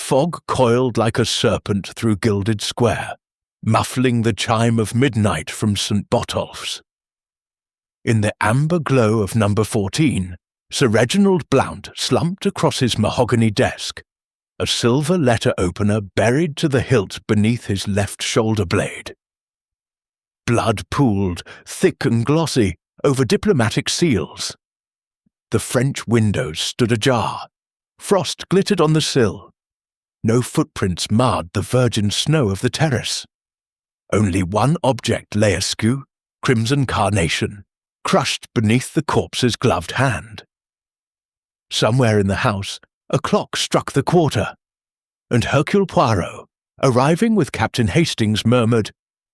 fog coiled like a serpent through Gilded Square, muffling the chime of midnight from St. Botolph's. In the amber glow of number 14, Sir Reginald Blount slumped across his mahogany desk, a silver letter opener buried to the hilt beneath his left shoulder blade. Blood pooled, thick and glossy, over diplomatic seals. The French windows stood ajar. Frost glittered on the sill. No footprints marred the virgin snow of the terrace. Only one object lay askew, crimson carnation, crushed beneath the corpse's gloved hand. Somewhere in the house, a clock struck the quarter, and Hercule Poirot, arriving with Captain Hastings, murmured,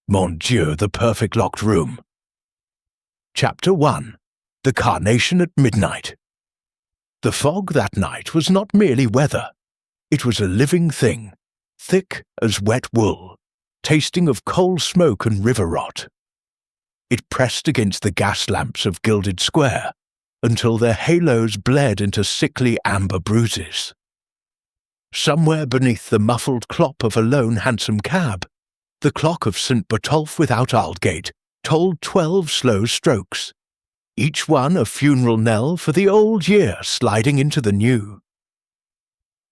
"Mon Dieu, the perfect locked room." Chapter 1. The Carnation at Midnight. The fog that night was not merely weather. It was a living thing, thick as wet wool, tasting of coal smoke and river rot. It pressed against the gas lamps of Gilded Square until their halos bled into sickly amber bruises. Somewhere beneath the muffled clop of a lone hansom cab, the clock of St. Botolph without Aldgate tolled 12 slow strokes, each one a funeral knell for the old year sliding into the new.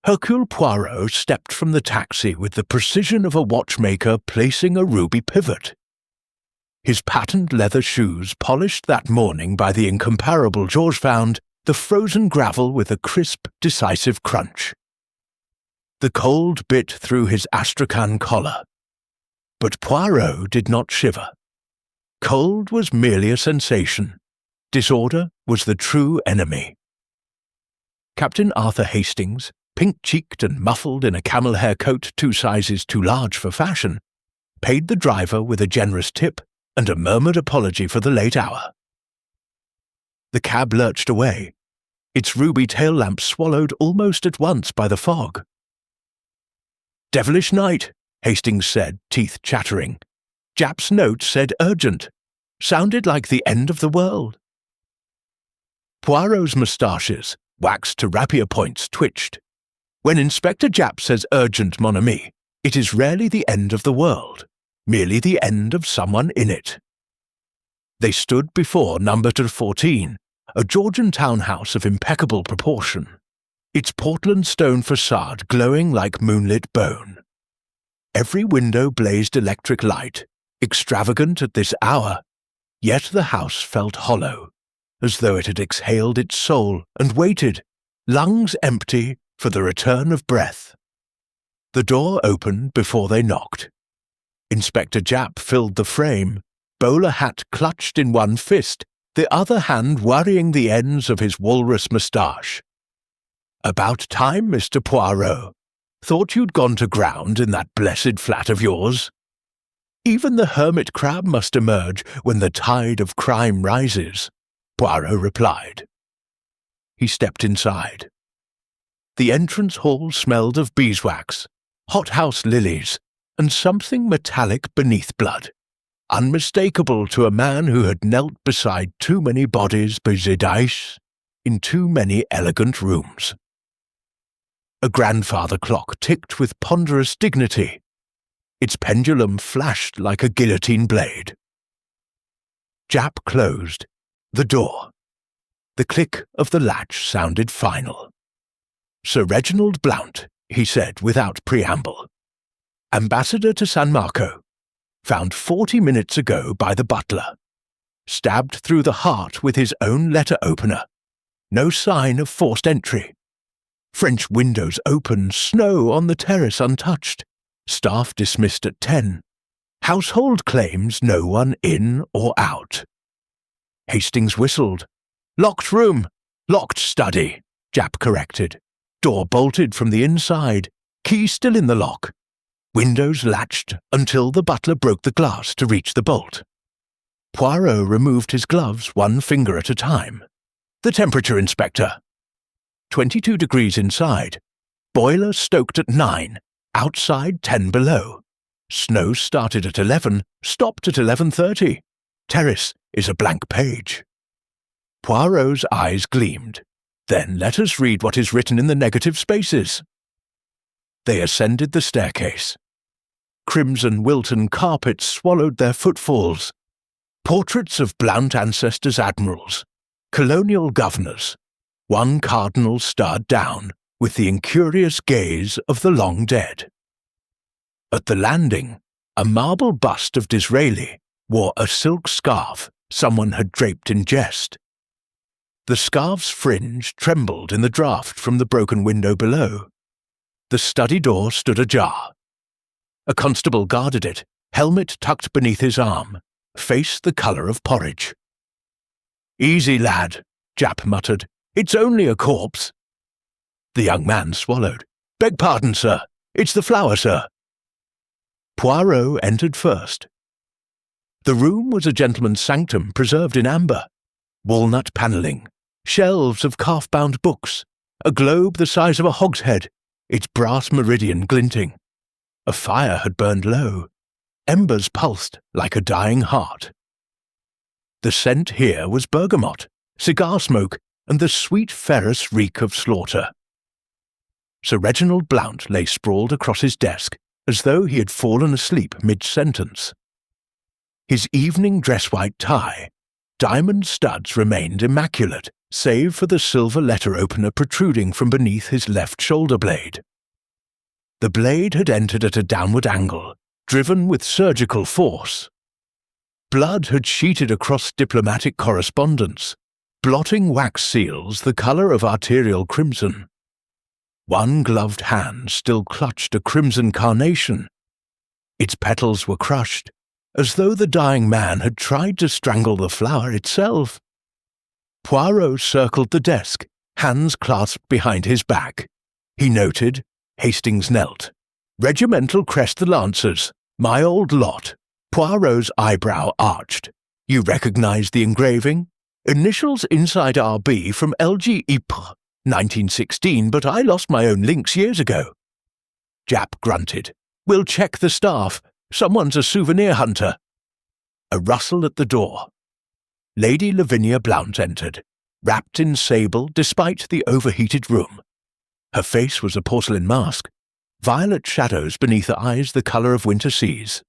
Hercule Poirot stepped from the taxi with the precision of a watchmaker placing a ruby pivot. His patent leather shoes, polished that morning by the incomparable George, found the frozen gravel with a crisp, decisive crunch. The cold bit through his astrakhan collar. But Poirot did not shiver. Cold was merely a sensation. Disorder was the true enemy. Captain Arthur Hastings, pink-cheeked and muffled in a camel hair coat 2 sizes too large for fashion, paid the driver with a generous tip and a murmured apology for the late hour. The cab lurched away, its ruby tail lamp swallowed almost at once by the fog. "Devilish night," Hastings said, teeth chattering. Japp's note said urgent. Sounded like the end of the world. Poirot's moustaches, waxed to rapier points, twitched. When Inspector Japp says urgent, mon ami, it is rarely the end of the world, merely the end of someone in it. They stood before number 14, a Georgian townhouse of impeccable proportion, its Portland stone facade glowing like moonlit bone. Every window blazed electric light, extravagant at this hour, yet the house felt hollow, as though it had exhaled its soul and waited, lungs empty, for the return of breath. The door opened before they knocked. Inspector Japp filled the frame, bowler hat clutched in one fist, the other hand worrying the ends of his walrus moustache. "About time, Mr. Poirot. Thought you'd gone to ground in that blessed flat of yours. Even the hermit crab must emerge when the tide of crime rises," Poirot replied. He stepped inside. The entrance hall smelled of beeswax, hothouse lilies, and something metallic beneath blood, unmistakable to a man who had knelt beside too many bodies bezidaïs in too many elegant rooms. A grandfather clock ticked with ponderous dignity. Its pendulum flashed like a guillotine blade. Japp closed the door. The click of the latch sounded final. "Sir Reginald Blount," he said without preamble. "Ambassador to San Marco. Found 40 minutes ago by the butler. Stabbed through the heart with his own letter opener. No sign of forced entry. French windows open, snow on the terrace untouched. Staff dismissed at 10. Household claims no one in or out." Hastings whistled. "Locked room, locked study," Japp corrected. "Door bolted from the inside, key still in the lock. Windows latched until the butler broke the glass to reach the bolt." Poirot removed his gloves 1 finger at a time. "The temperature, Inspector." 22 degrees inside. Boiler stoked at 9. Outside 10 below. Snow started at 11, stopped at 11:30. Terrace is a blank page. Poirot's eyes gleamed. "Then let us read what is written in the negative spaces." They ascended the staircase. Crimson Wilton carpets swallowed their footfalls. Portraits of Blount ancestors' admirals, colonial governors, one cardinal starred down with the incurious gaze of the long dead. At the landing, a marble bust of Disraeli wore a silk scarf someone had draped in jest. The scarf's fringe trembled in the draught from the broken window below. The study door stood ajar. A constable guarded it, helmet tucked beneath his arm, face the colour of porridge. "Easy, lad," Japp muttered. "It's only a corpse." The young man swallowed. "Beg pardon, sir. It's the flower, sir." Poirot entered first. The room was a gentleman's sanctum preserved in amber. Walnut panelling, shelves of calf-bound books, a globe the size of a hogshead, its brass meridian glinting. A fire had burned low. Embers pulsed like a dying heart. The scent here was bergamot, cigar smoke, and the sweet ferrous reek of slaughter. Sir Reginald Blount lay sprawled across his desk, as though he had fallen asleep mid-sentence. His evening dress-white tie, diamond studs remained immaculate, save for the silver letter opener protruding from beneath his left shoulder blade. The blade had entered at a downward angle, driven with surgical force. Blood had sheeted across diplomatic correspondence, blotting wax seals the colour of arterial crimson. One gloved hand still clutched a crimson carnation. Its petals were crushed, as though the dying man had tried to strangle the flower itself. Poirot circled the desk, hands clasped behind his back. He noted, Hastings knelt. "Regimental crest the Lancers, my old lot." Poirot's eyebrow arched. "You recognize the engraving? Initials inside RB from LG Ypres, 1916, but I lost my own links years ago." Japp grunted. "We'll check the staff. Someone's a souvenir hunter." A rustle at the door. Lady Lavinia Blount entered, wrapped in sable despite the overheated room. Her face was a porcelain mask, violet shadows beneath her eyes the colour of winter seas.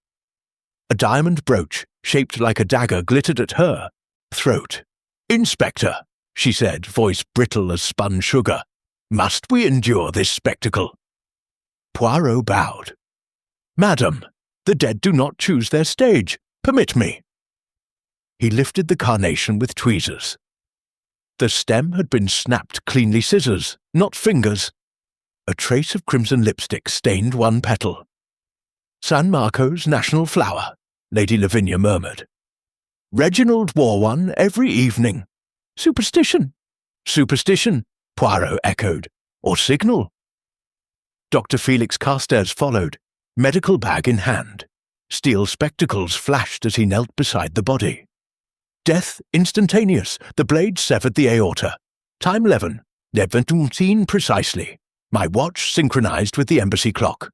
A diamond brooch, shaped like a dagger, glittered at her throat. "Inspector," she said, voice brittle as spun sugar, "must we endure this spectacle?" Poirot bowed. "Madam, the dead do not choose their stage. Permit me." He lifted the carnation with tweezers. The stem had been snapped cleanly scissors, not fingers. A trace of crimson lipstick stained one petal. "San Marco's national flower," Lady Lavinia murmured. "Reginald wore one every evening." "Superstition." "Superstition," Poirot echoed. "Or signal." Dr. Felix Carstairs followed, medical bag in hand. Steel spectacles flashed as he knelt beside the body. "Death instantaneous. The blade severed the aorta. Time 11 precisely. My watch synchronized with the embassy clock."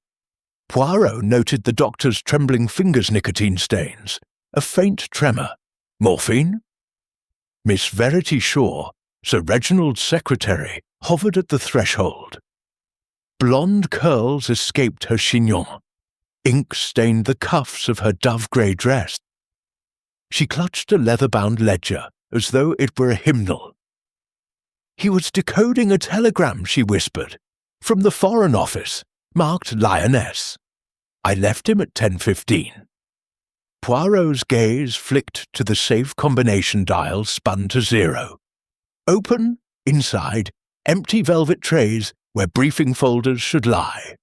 Poirot noted the doctor's trembling fingers' nicotine stains. A faint tremor. "Morphine?" Miss Verity Shaw, Sir Reginald's secretary, hovered at the threshold. Blonde curls escaped her chignon. Ink stained the cuffs of her dove-grey dress. She clutched a leather-bound ledger as though it were a hymnal. "He was decoding a telegram," she whispered, "from the Foreign Office, marked Lioness. I left him at 10:15. Poirot's gaze flicked to the safe combination dial spun to 0. Open, inside, empty velvet trays where briefing folders should lie.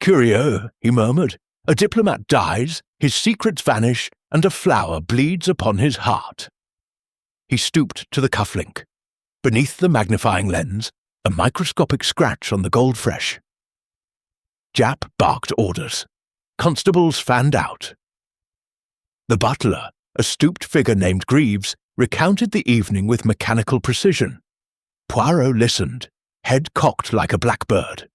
"Curieux," he murmured. "A diplomat dies, his secrets vanish, and a flower bleeds upon his heart." He stooped to the cufflink. Beneath the magnifying lens, a microscopic scratch on the goldfresh. Japp barked orders. Constables fanned out. The butler, a stooped figure named Greaves, recounted the evening with mechanical precision. Poirot listened, head cocked like a blackbird.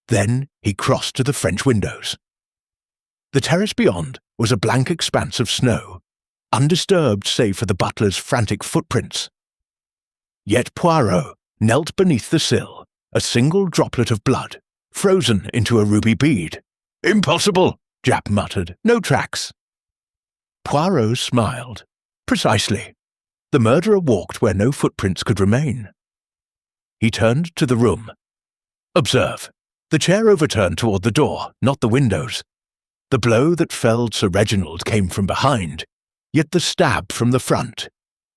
Then he crossed to the French windows. The terrace beyond was a blank expanse of snow, undisturbed save for the butler's frantic footprints. Yet Poirot knelt beneath the sill, a single droplet of blood, frozen into a ruby bead. "Impossible," Japp muttered. "No tracks." Poirot smiled. "Precisely. The murderer walked where no footprints could remain." He turned to the room. "Observe. The chair overturned toward the door, not the windows. The blow that felled Sir Reginald came from behind, yet the stab from the front.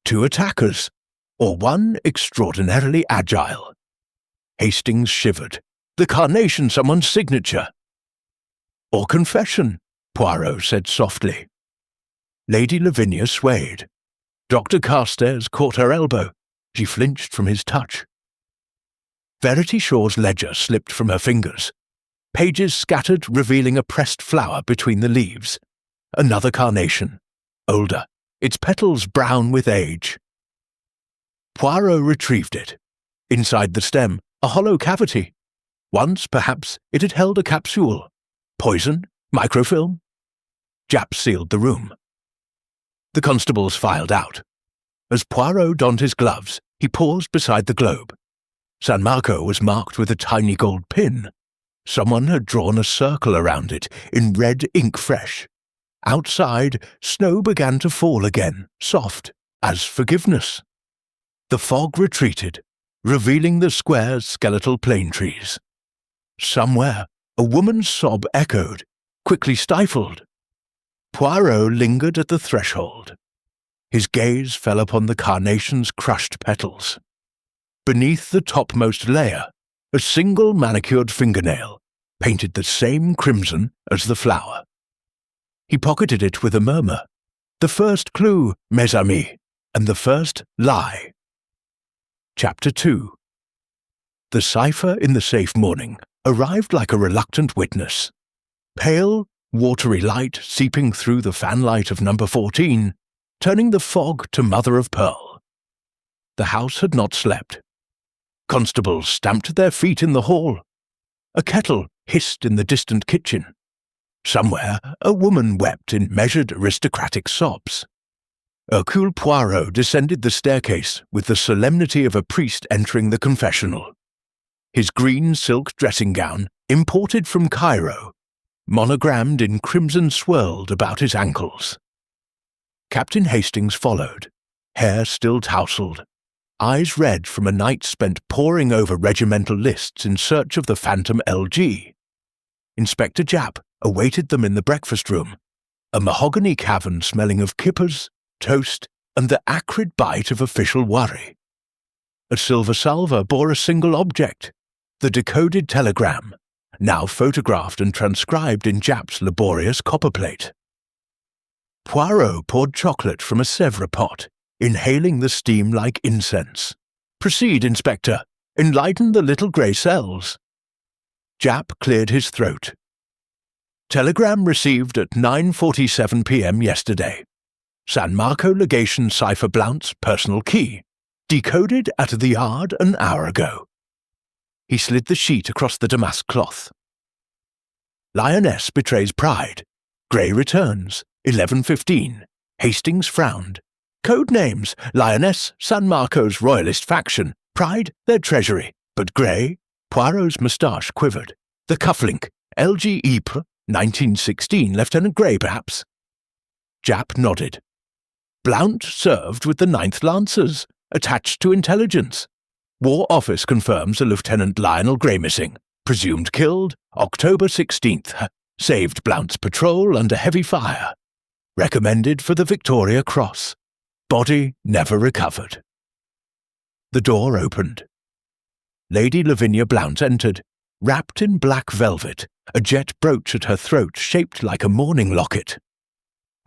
2 attackers, or one extraordinarily agile." Hastings shivered. "The carnation someone's signature." "Or confession," Poirot said softly. Lady Lavinia swayed. Dr. Carstairs caught her elbow. She flinched from his touch. Verity Shaw's ledger slipped from her fingers. Pages scattered, revealing a pressed flower between the leaves. Another carnation. Older, its petals brown with age. Poirot retrieved it. Inside the stem, a hollow cavity. Once, perhaps, it had held a capsule. Poison? Microfilm? Japp sealed the room. The constables filed out. As Poirot donned his gloves, he paused beside the globe. San Marco was marked with a tiny gold pin. Someone had drawn a circle around it in red ink fresh. Outside, snow began to fall again, soft as forgiveness. The fog retreated, revealing the square skeletal plane trees. Somewhere, a woman's sob echoed, quickly stifled. Poirot lingered at the threshold. His gaze fell upon the carnation's crushed petals. Beneath the topmost layer, a single manicured fingernail painted the same crimson as the flower. He pocketed it with a murmur. The first clue, mes amis, and the first lie. Chapter 2. The cipher in the safe morning arrived like a reluctant witness. Pale, watery light seeping through the fanlight of number 14, turning the fog to mother of pearl. The house had not slept. Constables stamped their feet in the hall. A kettle hissed in the distant kitchen. Somewhere, a woman wept in measured aristocratic sobs. Hercule Poirot descended the staircase with the solemnity of a priest entering the confessional. His green silk dressing gown, imported from Cairo, monogrammed in crimson swirled about his ankles. Captain Hastings followed, hair still tousled, eyes red from a night spent poring over regimental lists in search of the phantom LG. Inspector Japp awaited them in the breakfast room, a mahogany cavern smelling of kippers, toast, and the acrid bite of official worry. A silver salver bore a single object, the decoded telegram, now photographed and transcribed in Japp's laborious copperplate. Poirot poured chocolate from a Sèvres pot, inhaling the steam like incense. "Proceed, Inspector. Enlighten the little grey cells." Japp cleared his throat. "Telegram received at 9:47 p.m. yesterday. San Marco Legation Cipher Blount's personal key. Decoded at the Yard an hour ago." He slid the sheet across the damask cloth. "Lioness betrays pride. Grey returns. 11:15. Hastings frowned. Code names: Lioness, San Marco's royalist faction. Pride, their treasury. But Grey..." Poirot's moustache quivered. "The cufflink. LG Ypres, 1916. Lieutenant Grey, perhaps?" Japp nodded. "Blount served with the 9th Lancers, attached to intelligence. War Office confirms a Lieutenant Lionel Grey missing. Presumed killed, October 16th. Saved Blount's patrol under heavy fire. Recommended for the Victoria Cross. Body never recovered." The door opened. Lady Lavinia Blount entered, wrapped in black velvet, a jet brooch at her throat shaped like a mourning locket.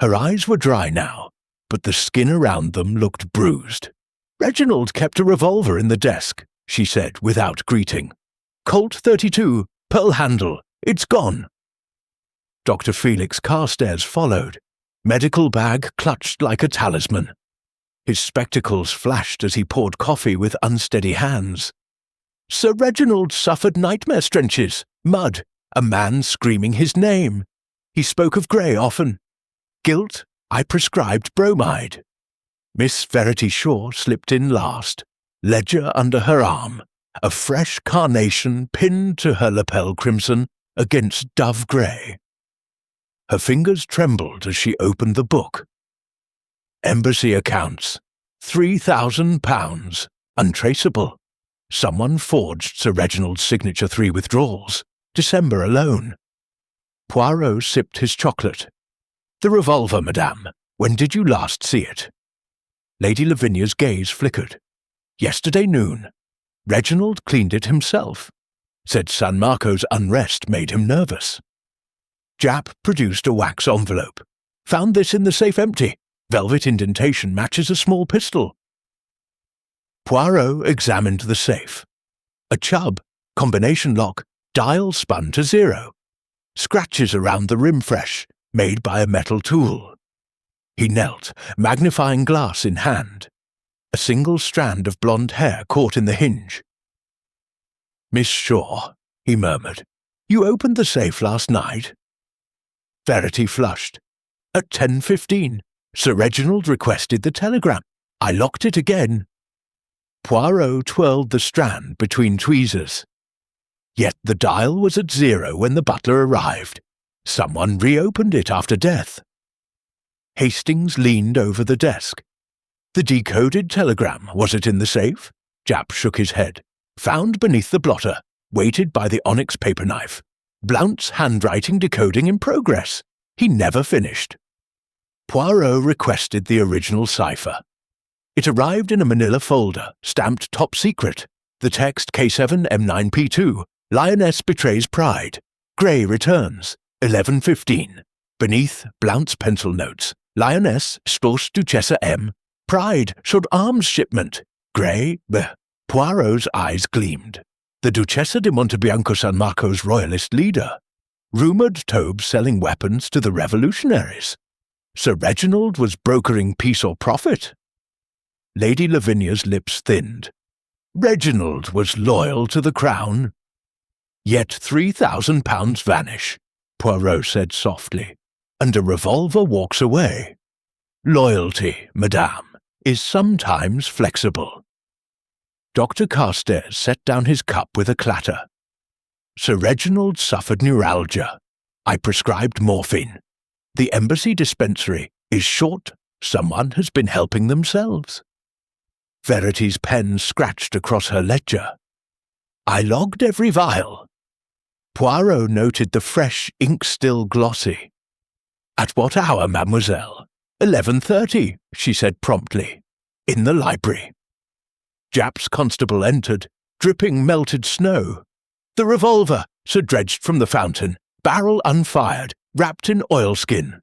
Her eyes were dry now, but the skin around them looked bruised. "Reginald kept a revolver in the desk," she said without greeting. "Colt 32, pearl handle. It's gone." Dr. Felix Carstairs followed, medical bag clutched like a talisman. His spectacles flashed as he poured coffee with unsteady hands. "Sir Reginald suffered nightmare stenches, mud, a man screaming his name. He spoke of Grey often. Guilt, I prescribed bromide." Miss Verity Shaw slipped in last, ledger under her arm, a fresh carnation pinned to her lapel crimson against dove grey. Her fingers trembled as she opened the book. Embassy accounts, £3,000, untraceable. Someone forged Sir Reginald's signature 3 withdrawals, December alone. Poirot sipped his chocolate. The revolver, madame. When did you last see it? Lady Lavinia's gaze flickered. Yesterday noon. Reginald cleaned it himself. Said San Marco's unrest made him nervous. Japp produced a wax envelope. Found this in the safe empty. Velvet indentation matches a small pistol. Poirot examined the safe. A Chubb, combination lock, dial spun to 0. Scratches around the rim fresh, made by a metal tool. He knelt, magnifying glass in hand. A single strand of blonde hair caught in the hinge. "Miss Shaw," he murmured, "you opened the safe last night?" Verity flushed. "At 10:15. Sir Reginald requested the telegram. I locked it again." Poirot twirled the strand between tweezers. Yet the dial was at 0 when the butler arrived. Someone reopened it after death. Hastings leaned over the desk. "The decoded telegram, was it in the safe?" Japp shook his head. "Found beneath the blotter, weighted by the onyx paper knife. Blount's handwriting decoding in progress. He never finished." Poirot requested the original cipher. It arrived in a manila folder, stamped top secret. The text K7 M9P2, Lioness betrays pride. Grey returns, 11:15. Beneath, Blount's pencil notes. Lioness, Stoss Duchessa M. Pride, should arms shipment. Grey, Poirot's eyes gleamed. The Duchessa de Montebianco San Marco's royalist leader. Rumoured Tobe selling weapons to the revolutionaries. Sir Reginald was brokering peace or profit. Lady Lavinia's lips thinned. Reginald was loyal to the crown. Yet £3,000 vanish, Poirot said softly, and a revolver walks away. Loyalty, madame, is sometimes flexible. Dr. Carstairs set down his cup with a clatter. Sir Reginald suffered neuralgia. I prescribed morphine. The embassy dispensary is short. Someone has been helping themselves. Verity's pen scratched across her ledger. I logged every vial. Poirot noted the fresh ink still glossy. At what hour, mademoiselle? 11:30, she said promptly. In the library. Japp's constable entered, dripping melted snow. The revolver, Sir dredged from the fountain, barrel unfired, wrapped in oilskin.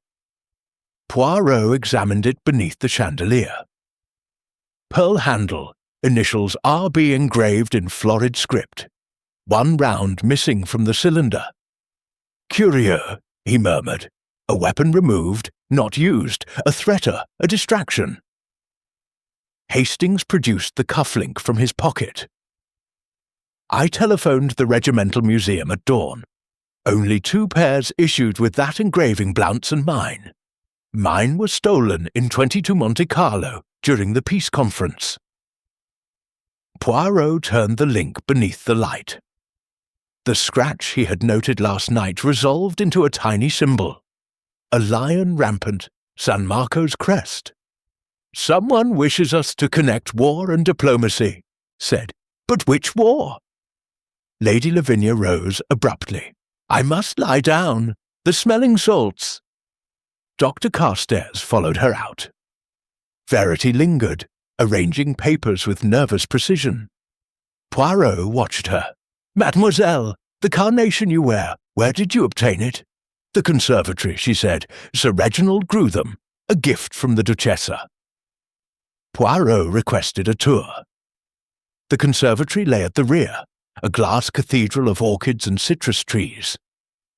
Poirot examined it beneath the chandelier. Pearl handle, initials R.B. engraved in florid script. One round missing from the cylinder. Curieux, he murmured. A weapon removed, not used, a threater, a distraction. Hastings produced the cufflink from his pocket. I telephoned the Regimental Museum at dawn. Only 2 pairs issued with that engraving, Blount's and mine. Mine was stolen in 22 Monte Carlo during the peace conference. Poirot turned the link beneath the light. The scratch he had noted last night resolved into a tiny symbol. A lion rampant, San Marco's crest. Someone wishes us to connect war and diplomacy, said. But which war? Lady Lavinia rose abruptly. I must lie down. The smelling salts. Dr. Carstairs followed her out. Verity lingered, arranging papers with nervous precision. Poirot watched her. Mademoiselle, the carnation you wear, where did you obtain it? The conservatory, she said. Sir Reginald grew them. A gift from the Duchessa. Poirot requested a tour. The conservatory lay at the rear, a glass cathedral of orchids and citrus trees.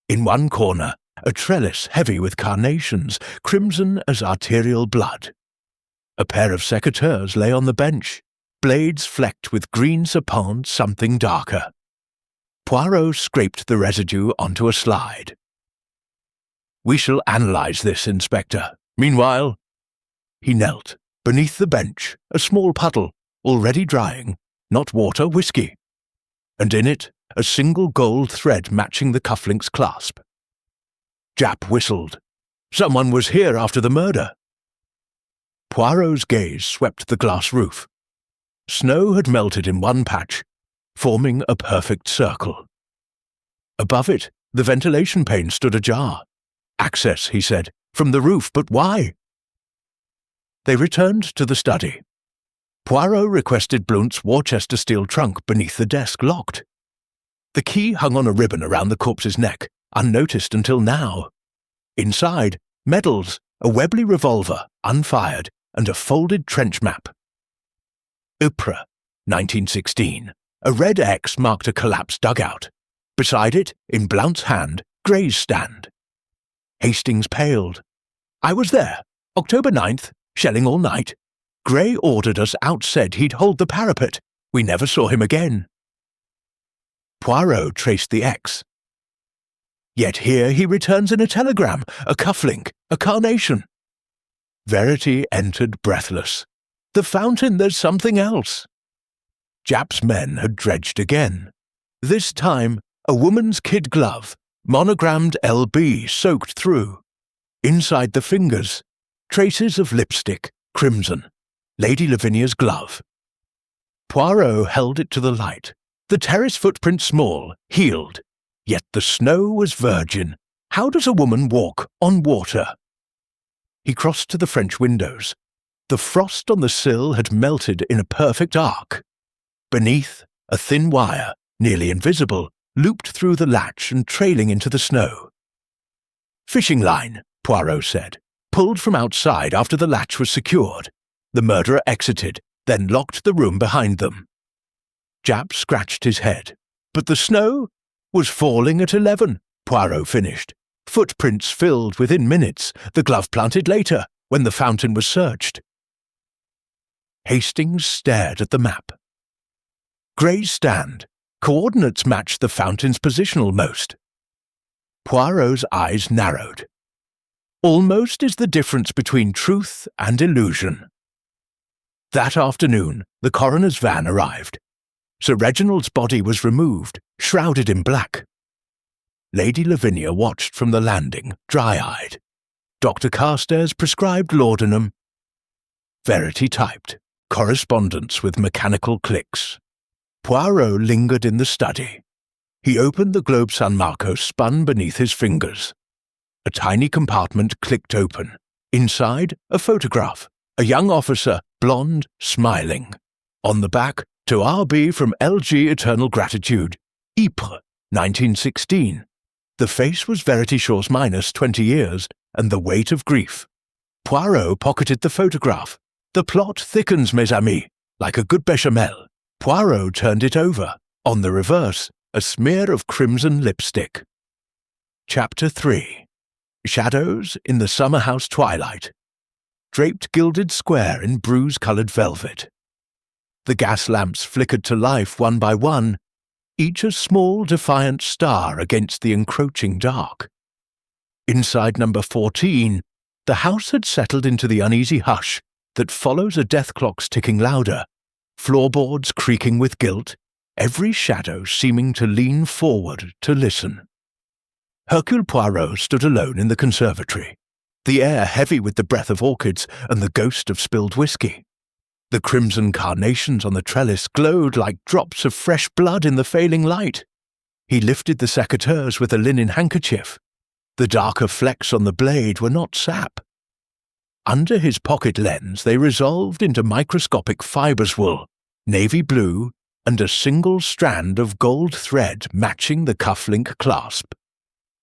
In one corner, a trellis heavy with carnations, crimson as arterial blood. A pair of secateurs lay on the bench, blades flecked with green sapant something darker. Poirot scraped the residue onto a slide. We shall analyze this, Inspector. Meanwhile, he knelt. Beneath the bench, a small puddle, already drying. Not water, whiskey. and in it a single gold thread matching the cufflink's clasp. Japp whistled. Someone was here after the murder. Poirot's gaze swept the glass roof. Snow had melted in one patch, forming a perfect circle. Above it, the ventilation pane stood ajar. Access, he said, from the roof, but why? They returned to the study. Poirot requested Blount's Worcester steel trunk beneath the desk locked. The key hung on a ribbon around the corpse's neck, unnoticed until now. Inside, medals, a Webley revolver, unfired, and a folded trench map. Ypres, 1916. A red X marked a collapsed dugout. Beside it, in Blount's hand, Gray's stand. Hastings paled. I was there, October 9th, shelling all night. Gray ordered us out, said he'd hold the parapet. We never saw him again. Poirot traced the X. Yet here he returns in a telegram, a cufflink, a carnation. Verity entered breathless. The fountain, there's something else. Japp's men had dredged again. This time, a woman's kid glove, monogrammed LB soaked through. Inside the fingers, traces of lipstick, crimson, Lady Lavinia's glove. Poirot held it to the light. The terrace footprint small, healed. Yet the snow was virgin. How does a woman walk on water? He crossed to the French windows. The frost on the sill had melted in a perfect arc. Beneath, a thin wire, nearly invisible, looped through the latch and trailing into the snow. Fishing line, Poirot said, pulled from outside after the latch was secured. The murderer exited, then locked the room behind them. Japp scratched his head. But the snow was falling at 11, Poirot finished. Footprints filled within minutes, the glove planted later, when the fountain was searched. Hastings stared at the map. Gray's stand. Coordinates matched the fountain's positional most. Poirot's eyes narrowed. Almost is the difference between truth and illusion. That afternoon, the coroner's van arrived. Sir Reginald's body was removed, shrouded in black. Lady Lavinia watched from the landing, dry-eyed. Dr. Carstairs prescribed laudanum. Verity typed, correspondence with mechanical clicks. Poirot lingered in the study. He opened the Globe San Marco spun beneath his fingers. A tiny compartment clicked open. Inside, a photograph. A young officer, blonde, smiling. On the back, to RB from LG Eternal Gratitude. Ypres, 1916. The face was Verity Shaw's minus 20 years, and the weight of grief. Poirot pocketed the photograph. The plot thickens, mes amis, like a good bechamel. Poirot turned it over. On the reverse, a smear of crimson lipstick. Chapter 3. Shadows in the summer-house twilight. Draped gilded square in bruise-coloured velvet. The gas lamps flickered to life one by one, each a small defiant star against the encroaching dark. Inside number 14, the house had settled into the uneasy hush that follows a death clock's ticking louder, floorboards creaking with guilt, every shadow seeming to lean forward to listen. Hercule Poirot stood alone in the conservatory, the air heavy with the breath of orchids and the ghost of spilled whiskey. The crimson carnations on the trellis glowed like drops of fresh blood in the failing light. He lifted the secateurs with a linen handkerchief. The darker flecks on the blade were not sap. Under his pocket lens they resolved into microscopic fibres wool, navy blue, and a single strand of gold thread matching the cufflink clasp.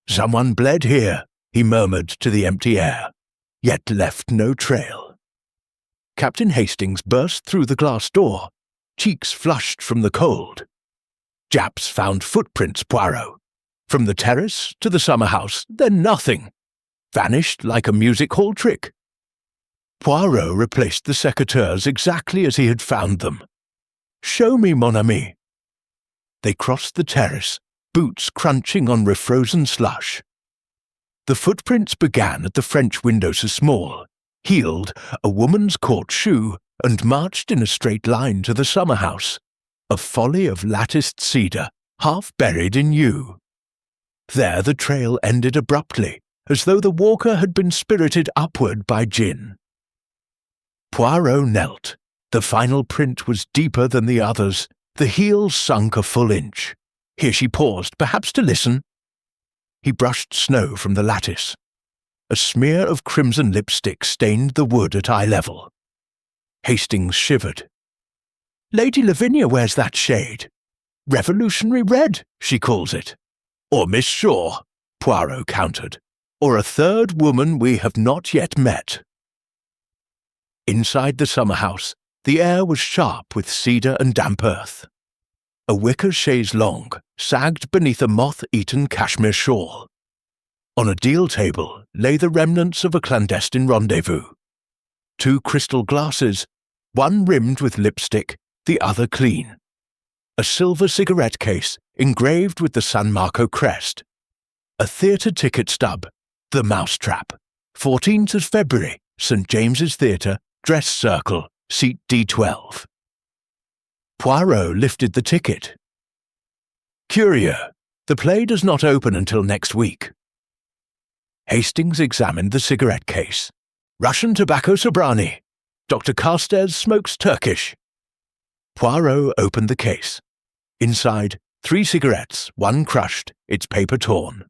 Someone bled here, he murmured to the empty air, yet left no trail. Captain Hastings burst through the glass door, cheeks flushed from the cold. Japp's found footprints, Poirot. From the terrace to the summer-house, then nothing. Vanished like a music hall trick. Poirot replaced the secateurs exactly as he had found them. Show me, mon ami. They crossed the terrace, boots crunching on refrozen slush. The footprints began at the French window so small, heeled, a woman's court shoe, and marched in a straight line to the summer-house. a folly of latticed cedar, half buried in yew. There the trail ended abruptly, as though the walker had been spirited upward by gin. Poirot knelt. The final print was deeper than the others. The heel sunk a full inch. Here she paused, perhaps to listen. He brushed snow from the lattice. A smear of crimson lipstick stained the wood at eye level. Hastings shivered. Lady Lavinia wears that shade. Revolutionary red, she calls it. Or Miss Shaw, Poirot countered. Or a third woman we have not yet met. Inside the summer house, the air was sharp with cedar and damp earth. A wicker chaise longue sagged beneath a moth-eaten cashmere shawl. On a deal table lay the remnants of a clandestine rendezvous. 2 crystal glasses, one rimmed with lipstick, the other clean. A silver cigarette case engraved with the San Marco crest. A theatre ticket stub, The Mousetrap, 14th of February, St. James's Theatre, Dress Circle, seat D12. Poirot lifted the ticket. Curieux, the play does not open until next week. Hastings examined the cigarette case. Russian tobacco sobrani. Dr. Carstairs smokes Turkish. Poirot opened the case. Inside, 3 cigarettes, one crushed, its paper torn.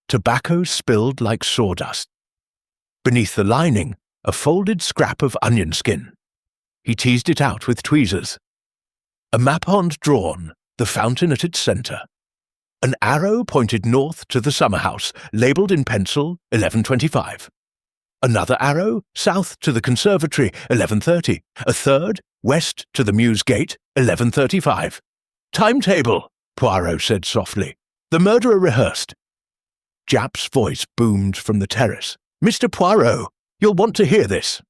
Tobacco spilled like sawdust. Beneath the lining, a folded scrap of onion skin. He teased it out with tweezers. A map-pond drawn, the fountain at its centre. An arrow pointed north to the summer house, labelled in pencil 11:25. Another arrow south to the conservatory 11:30. A third west to the Mews Gate 11:35. Timetable, Poirot said softly. The murderer rehearsed. Japp's voice boomed from the terrace. Mr. Poirot, you'll want to hear this.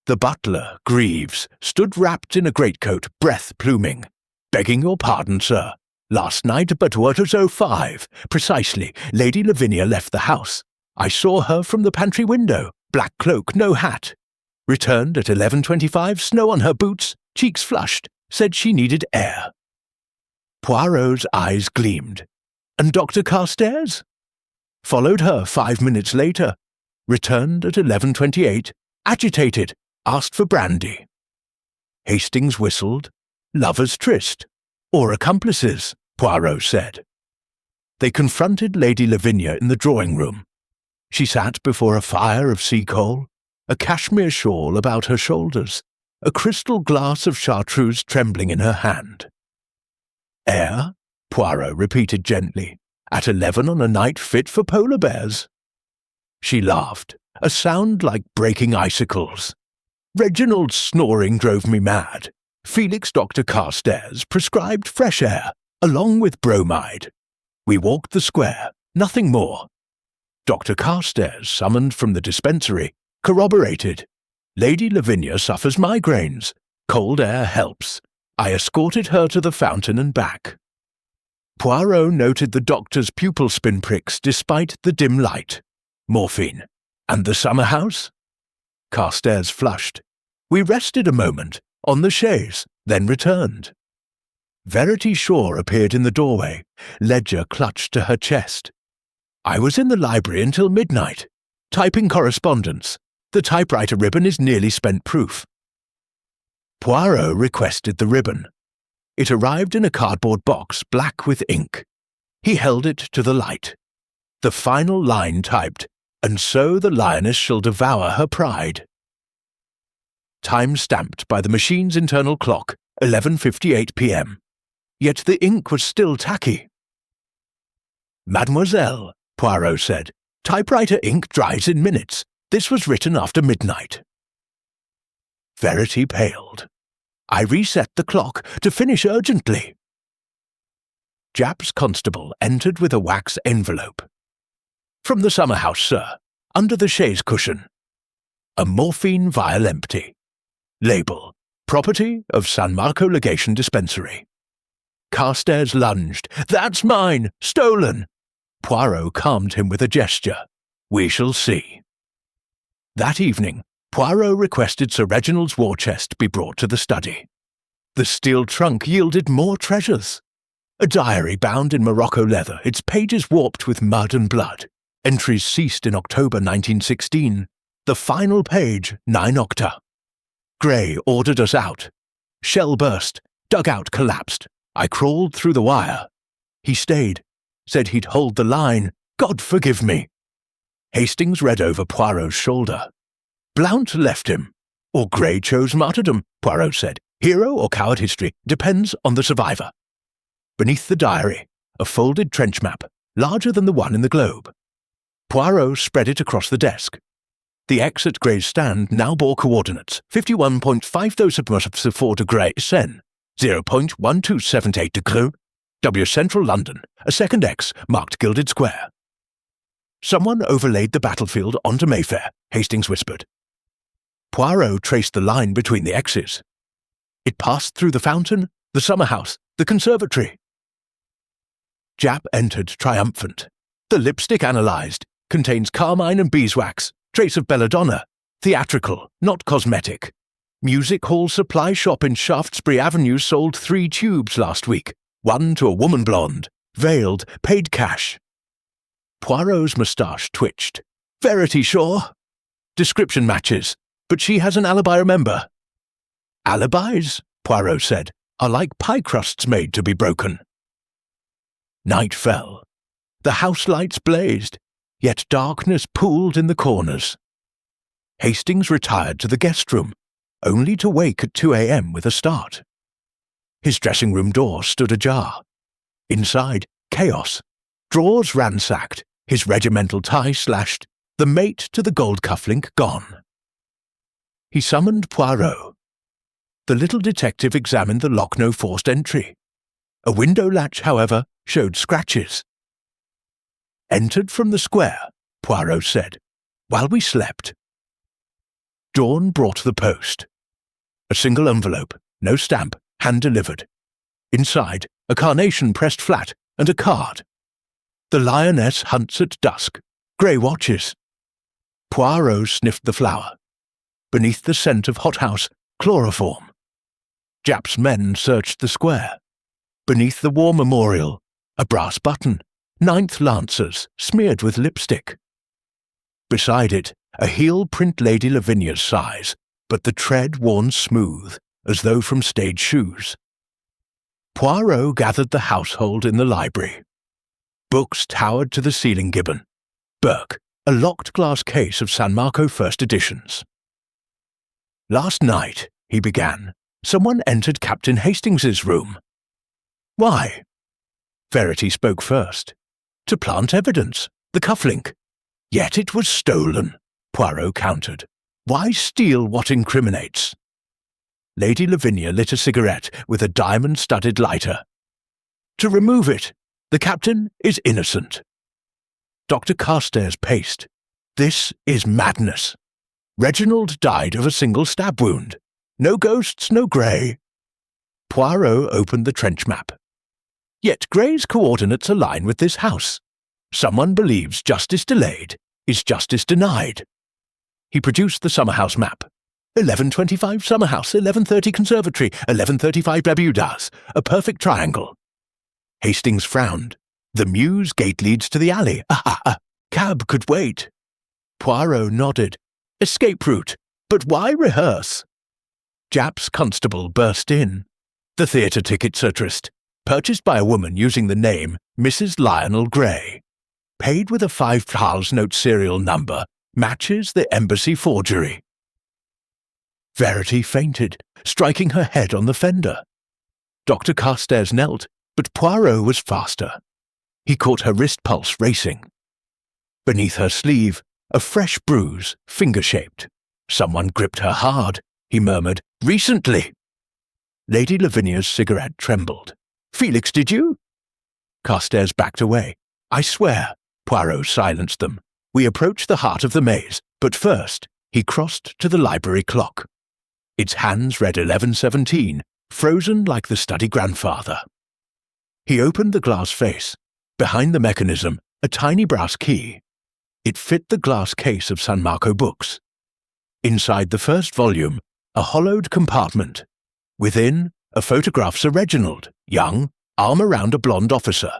The butler, Greaves, stood wrapped in a greatcoat, breath pluming. Begging your pardon, sir. Last night, but what was 05? Precisely, Lady Lavinia left the house. I saw her from the pantry window, black cloak, no hat. Returned at 11:25, snow on her boots, cheeks flushed, said she needed air. Poirot's eyes gleamed. And Dr. Carstairs? Followed her 5 minutes later. Returned at 11:28, agitated, asked for brandy. Hastings whistled. Lovers tryst. Or accomplices, Poirot said. They confronted Lady Lavinia in the drawing-room. She sat before a fire of sea coal, a cashmere shawl about her shoulders, a crystal glass of chartreuse trembling in her hand. Air? Poirot repeated gently. At 11 on a night fit for polar bears. She laughed, a sound like breaking icicles. Reginald's snoring drove me mad. Felix Dr. Carstairs prescribed fresh air, along with bromide. We walked the square, nothing more. Dr. Carstairs, summoned from the dispensary, corroborated. Lady Lavinia suffers migraines. Cold air helps. I escorted her to the fountain and back. Poirot noted the doctor's pupil pinpricks despite the dim light. Morphine. And the summer house? Carstairs flushed. We rested a moment, on the chaise, then returned. Verity Shaw appeared in the doorway, ledger clutched to her chest. I was in the library until midnight, typing correspondence. The typewriter ribbon is nearly spent proof. Poirot requested the ribbon. It arrived in a cardboard box, black with ink. He held it to the light. The final line typed, and so the lioness shall devour her pride. Time stamped by the machine's internal clock, 11:58 p.m. Yet the ink was still tacky. Mademoiselle, Poirot said, typewriter ink dries in minutes. This was written after midnight. Verity paled. I reset the clock to finish urgently. Japp's constable entered with a wax envelope. From the summer house, sir, under the chaise cushion. A morphine vial empty. Label, property of San Marco Legation Dispensary. Carstairs lunged. That's mine! Stolen! Poirot calmed him with a gesture. We shall see. That evening, Poirot requested Sir Reginald's war chest be brought to the study. The steel trunk yielded more treasures. A diary bound in Morocco leather, its pages warped with mud and blood. Entries ceased in October 1916. The final page, 9 Octa. Gray ordered us out. Shell burst. Dugout collapsed. I crawled through the wire. He stayed. Said he'd hold the line. God forgive me. Hastings read over Poirot's shoulder. Blount left him. Or Gray chose martyrdom, Poirot said. Hero or coward history depends on the survivor. Beneath the diary, a folded trench map, larger than the one in the globe. Poirot spread it across the desk. The X at Gray's stand now bore coordinates 51.50 degrees Sen, 0.1278 degrees, W Central London, a second X marked Gilded Square. Someone overlaid the battlefield onto Mayfair, Hastings whispered. Poirot traced the line between the X's. It passed through the fountain, the summer house, the conservatory. Japp entered triumphant. The lipstick analysed, contains carmine and beeswax, trace of belladonna, theatrical, not cosmetic. Music hall supply shop in Shaftesbury Avenue sold 3 tubes last week, 1 to a woman blonde, veiled, paid cash. Poirot's moustache twitched. Verity, sure. Description matches, but she has an alibi, remember. Alibis, Poirot said, are like pie crusts made to be broken. Night fell. The house lights blazed, yet darkness pooled in the corners. Hastings retired to the guest room, only to wake at 2 a.m. with a start. His dressing room door stood ajar. Inside, chaos. Drawers ransacked, his regimental tie slashed, the mate to the gold cufflink gone. He summoned Poirot. The little detective examined the lock, no forced entry. A window latch, however, showed scratches. Entered from the square, Poirot said, while we slept. Dawn brought the post. A single envelope, no stamp, hand-delivered. Inside, a carnation pressed flat and a card. The lioness hunts at dusk. Grey watches. Poirot sniffed the flower. Beneath the scent of hothouse, chloroform. Japp's men searched the square. Beneath the war memorial, a brass button, 9th Lancers, smeared with lipstick. Beside it, a heel print Lady Lavinia's size, but the tread worn smooth, as though from stage shoes. Poirot gathered the household in the library. Books towered to the ceiling gibbon. Burke, a locked glass case of San Marco first editions. Last night, he began, someone entered Captain Hastings's room. Why? Verity spoke first. To plant evidence, the cufflink. Yet it was stolen, Poirot countered. Why steal what incriminates? Lady Lavinia lit a cigarette with a diamond-studded lighter. To remove it, the captain is innocent. Dr. Carstairs paced. This is madness. Reginald died of a single stab wound. No ghosts, no Grey. Poirot opened the trench map. Yet Grey's coordinates align with this house. Someone believes justice delayed is justice denied. He produced the summer-house map. 11:25 summer house, 11:30 conservatory, 11:35 Bermudas, a perfect triangle. Hastings frowned. The mews gate leads to the alley. Cab could wait. Poirot nodded. Escape route. But why rehearse? Japp's constable burst in. The theatre tickets are tryst, purchased by a woman using the name Mrs. Lionel Grey. Paid with a 5 Charles note serial number, matches the embassy forgery. Verity fainted, striking her head on the fender. Dr. Carstairs knelt, but Poirot was faster. He caught her wrist pulse racing. Beneath her sleeve, a fresh bruise, finger-shaped. Someone gripped her hard, he murmured, recently. Lady Lavinia's cigarette trembled. Felix, did you? Carstairs backed away. I swear, Poirot silenced them. We approached the heart of the maze, but first he crossed to the library clock. Its hands read 11:17, frozen like the study grandfather. He opened the glass face. Behind the mechanism, a tiny brass key. It fit the glass case of San Marco books. Inside the first volume, a hollowed compartment. Within, A photograph Sir Reginald, young, arm around a blonde officer.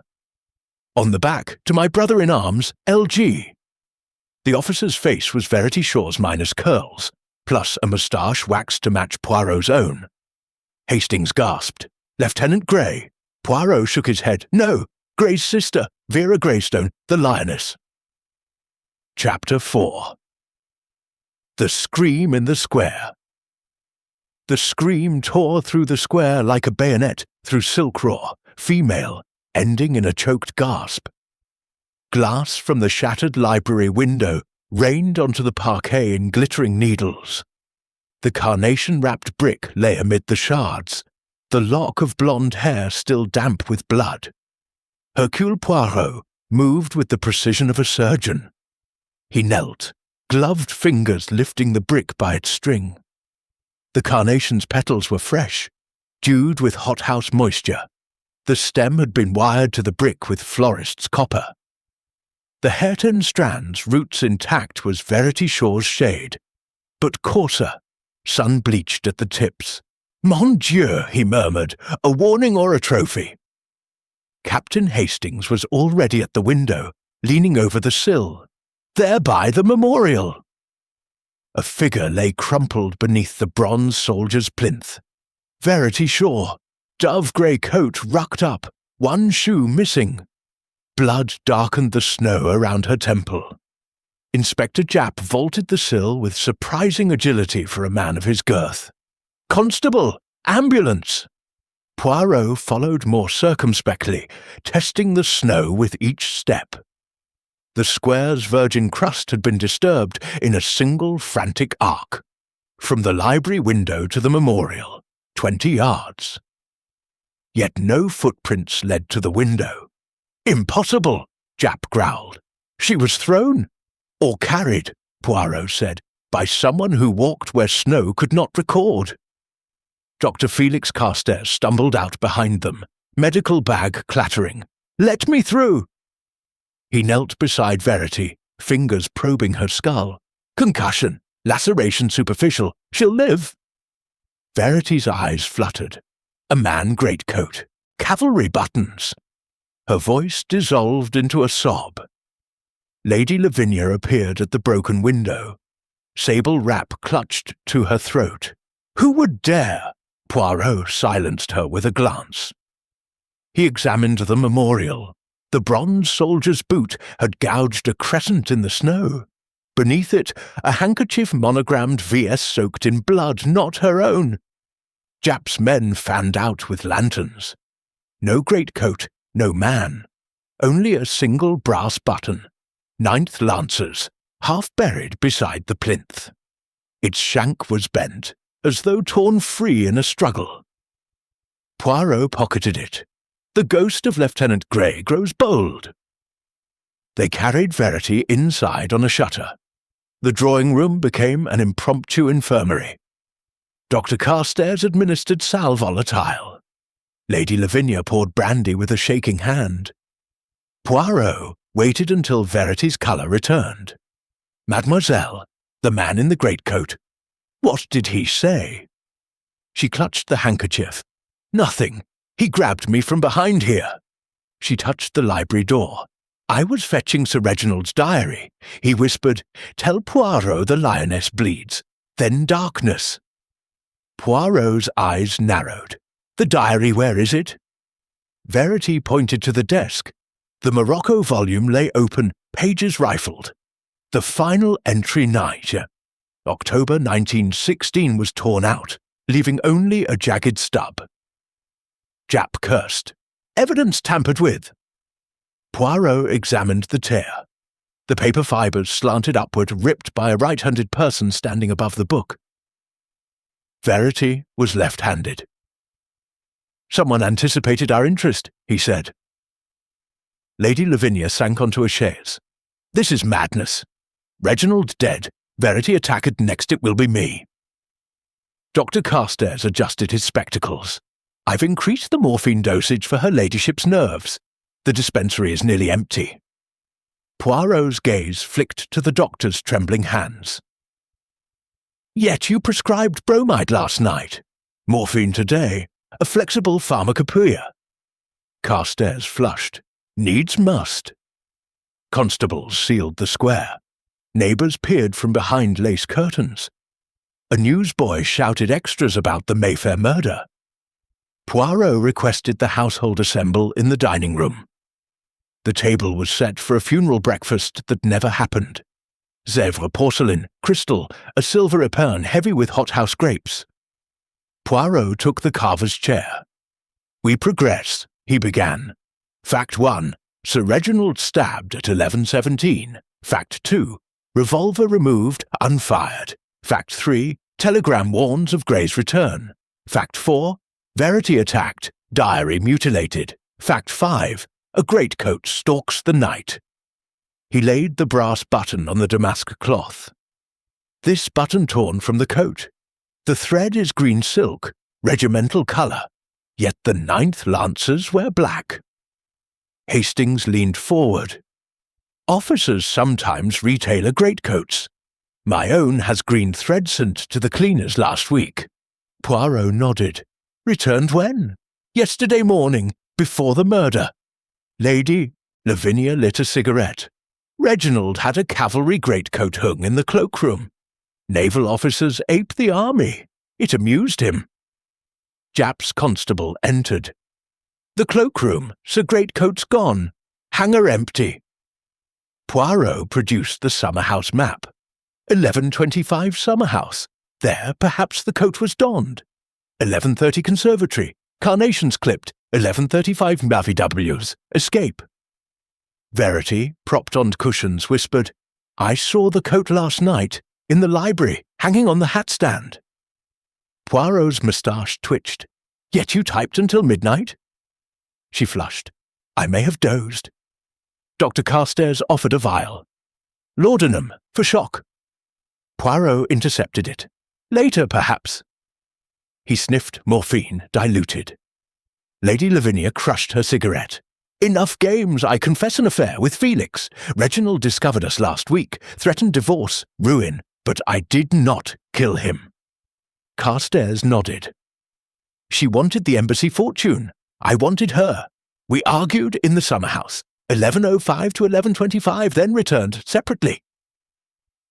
On the back, to my brother-in-arms, LG. The officer's face was Verity Shaw's minus curls, plus a moustache waxed to match Poirot's own. Hastings gasped. Lieutenant Grey. Poirot shook his head. No, Grey's sister, Vera Greystone, the lioness. Chapter 4. The Scream in the Square. The scream tore through the square like a bayonet through silk raw, female, ending in a choked gasp. Glass from the shattered library window rained onto the parquet in glittering needles. The carnation-wrapped brick lay amid the shards, the lock of blonde hair still damp with blood. Hercule Poirot moved with the precision of a surgeon. He knelt, gloved fingers lifting the brick by its string. The carnation's petals were fresh, dewed with hothouse moisture. The stem had been wired to the brick with florist's copper. The hairpin strands, roots intact, was Verity Shaw's shade, but coarser, sun-bleached at the tips. Mon Dieu, he murmured, a warning or a trophy? Captain Hastings was already at the window, leaning over the sill. There by the memorial! A figure lay crumpled beneath the bronze soldier's plinth. Verity Shaw, dove-grey coat rucked up, one shoe missing. Blood darkened the snow around her temple. Inspector Japp vaulted the sill with surprising agility for a man of his girth. Constable! Ambulance! Poirot followed more circumspectly, testing the snow with each step. The square's virgin crust had been disturbed in a single frantic arc. From the library window to the memorial, 20 yards. Yet no footprints led to the window. Impossible, Japp growled. She was thrown. Or carried, Poirot said, by someone who walked where snow could not record. Dr. Felix Carstairs stumbled out behind them, medical bag clattering. Let me through! He knelt beside Verity, fingers probing her skull. Concussion, laceration superficial, she'll live. Verity's eyes fluttered. A man greatcoat, cavalry buttons. Her voice dissolved into a sob. Lady Lavinia appeared at the broken window. Sable wrap clutched to her throat. Who would dare? Poirot silenced her with a glance. He examined the memorial. The bronze soldier's boot had gouged a crescent in the snow. Beneath it, a handkerchief monogrammed VS soaked in blood not her own. Japp's men fanned out with lanterns. No greatcoat, no man. Only a single brass button. 9th Lancers, half buried beside the plinth. Its shank was bent, as though torn free in a struggle. Poirot pocketed it. The ghost of Lieutenant Grey grows bold. They carried Verity inside on a shutter. The drawing-room became an impromptu infirmary. Dr. Carstairs administered sal volatile. Lady Lavinia poured brandy with a shaking hand. Poirot waited until Verity's colour returned. Mademoiselle, the man in the greatcoat, what did he say? She clutched the handkerchief. Nothing. He grabbed me from behind here. She touched the library door. I was fetching Sir Reginald's diary. He whispered, Tell Poirot the lioness bleeds. Then darkness. Poirot's eyes narrowed. The diary, where is it? Verity pointed to the desk. The Morocco volume lay open, pages rifled. The final entry night. October 1916 was torn out, leaving only a jagged stub. Japp cursed. Evidence tampered with. Poirot examined the tear. The paper fibres slanted upward, ripped by a right-handed person standing above the book. Verity was left-handed. Someone anticipated our interest, he said. Lady Lavinia sank onto a chaise. This is madness. Reginald dead. Verity attacked, next it will be me. Dr. Carstairs adjusted his spectacles. I've increased the morphine dosage for her ladyship's nerves. The dispensary is nearly empty. Poirot's gaze flicked to the doctor's trembling hands. Yet you prescribed bromide last night. Morphine today. A flexible pharmacopoeia. Carstairs flushed. Needs must. Constables sealed the square. Neighbours peered from behind lace curtains. A newsboy shouted extras about the Mayfair murder. Poirot requested the household assemble in the dining room. The table was set for a funeral breakfast that never happened. Sèvres porcelain, crystal, a silver epergne heavy with hothouse grapes. Poirot took the carver's chair. "We progress," he began. Fact 1. Sir Reginald stabbed at 11:17. Fact 2. Revolver removed, unfired. Fact 3. Telegram warns of Gray's return. Fact 4. Verity attacked, diary mutilated. Fact 5. A greatcoat stalks the night. He laid the brass button on the damask cloth. This button torn from the coat. The thread is green silk, regimental colour, yet the 9th Lancers wear black. Hastings leaned forward. Officers sometimes retailer greatcoats. My own has green thread sent to the cleaners last week. Poirot nodded. Returned when? Yesterday morning, before the murder. Lady, Lavinia lit a cigarette. Reginald had a cavalry greatcoat hung in the cloakroom. Naval officers ape the army. It amused him. Japp's constable entered. The cloakroom, Sir Greatcoat's gone. Hanger empty. Poirot produced the summer house map. 11:25 summer house. There, perhaps the coat was donned. 11:30 conservatory. Carnations clipped. 11:35 Maviw's. Escape. Verity, propped on cushions, whispered, "I saw the coat last night, in the library, hanging on the hat stand." Poirot's moustache twitched. "Yet you typed until midnight?" She flushed. "I may have dozed." Dr. Carstairs offered a vial. "Laudanum, for shock." Poirot intercepted it. "Later, perhaps." He sniffed morphine, diluted. Lady Lavinia crushed her cigarette. "Enough games, I confess an affair with Felix. Reginald discovered us last week, threatened divorce, ruin, but I did not kill him." Carstairs nodded. "She wanted the embassy fortune. I wanted her. We argued in the summer house, 11:05 to 11:25, then returned separately."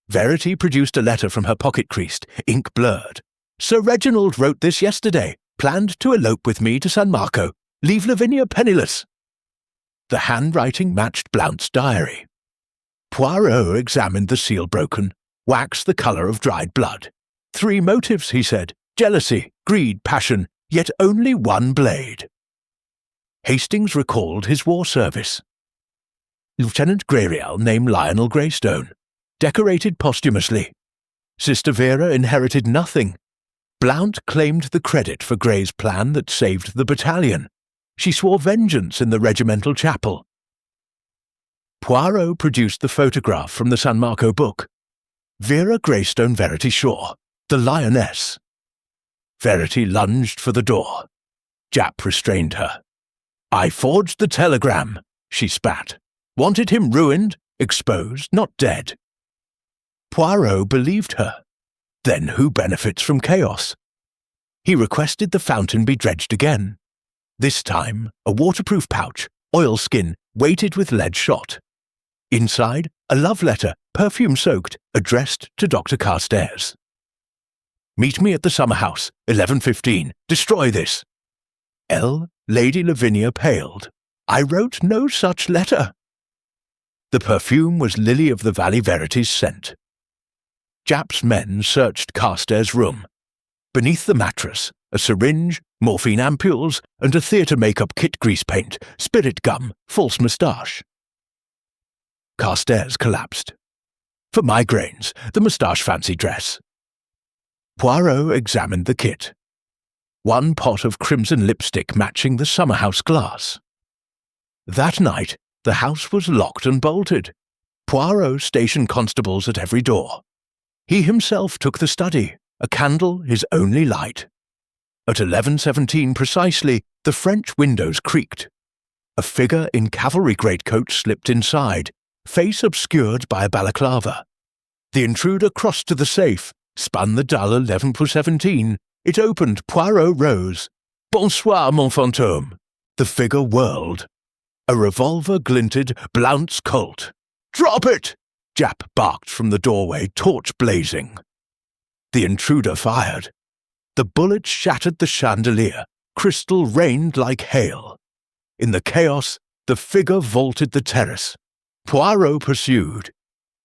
Verity produced a letter from her pocket creased, ink blurred. "Sir Reginald wrote this yesterday. Planned to elope with me to San Marco. Leave Lavinia penniless." The handwriting matched Blount's diary. Poirot examined the seal broken, wax the colour of dried blood. 3 motives, he said. Jealousy, greed, passion, yet only one blade. Hastings recalled his war service. Lieutenant Grayriel named Lionel Greystone. Decorated posthumously. Sister Vera inherited nothing. Blount claimed the credit for Gray's plan that saved the battalion. She swore vengeance in the regimental chapel. Poirot produced the photograph from the San Marco book. Vera Greystone Verity Shaw, the lioness. Verity lunged for the door. Japp restrained her. "I forged the telegram," she spat. "Wanted him ruined, exposed, not dead." Poirot believed her. Then who benefits from chaos? He requested the fountain be dredged again. This time, a waterproof pouch, oilskin, weighted with lead shot. Inside, a love letter, perfume-soaked, addressed to Dr. Carstairs. "Meet me at the summer house, 11:15. Destroy this." Lady Lavinia paled. "I wrote no such letter." The perfume was Lily of the Valley Verity's scent. Japp's men searched Carstairs' room. Beneath the mattress, a syringe, morphine ampules, and a theatre makeup kit grease paint, spirit gum, false moustache. Carstairs collapsed. For migraines, the moustache fancy dress. Poirot examined the kit. 1 pot of crimson lipstick matching the summer house glass. That night, the house was locked and bolted. Poirot stationed constables at every door. He himself took the study, a candle his only light. At 11:17 precisely, the French windows creaked. A figure in cavalry greatcoat slipped inside, face obscured by a balaclava. The intruder crossed to the safe, spun the dial 11+17. It opened. Poirot rose. Bonsoir, mon fantôme. The figure whirled. A revolver glinted Blount's Colt. Drop it! Jap barked from the doorway, torch blazing. The intruder fired. The bullet shattered the chandelier. Crystal rained like hail. In the chaos, the figure vaulted the terrace. Poirot pursued.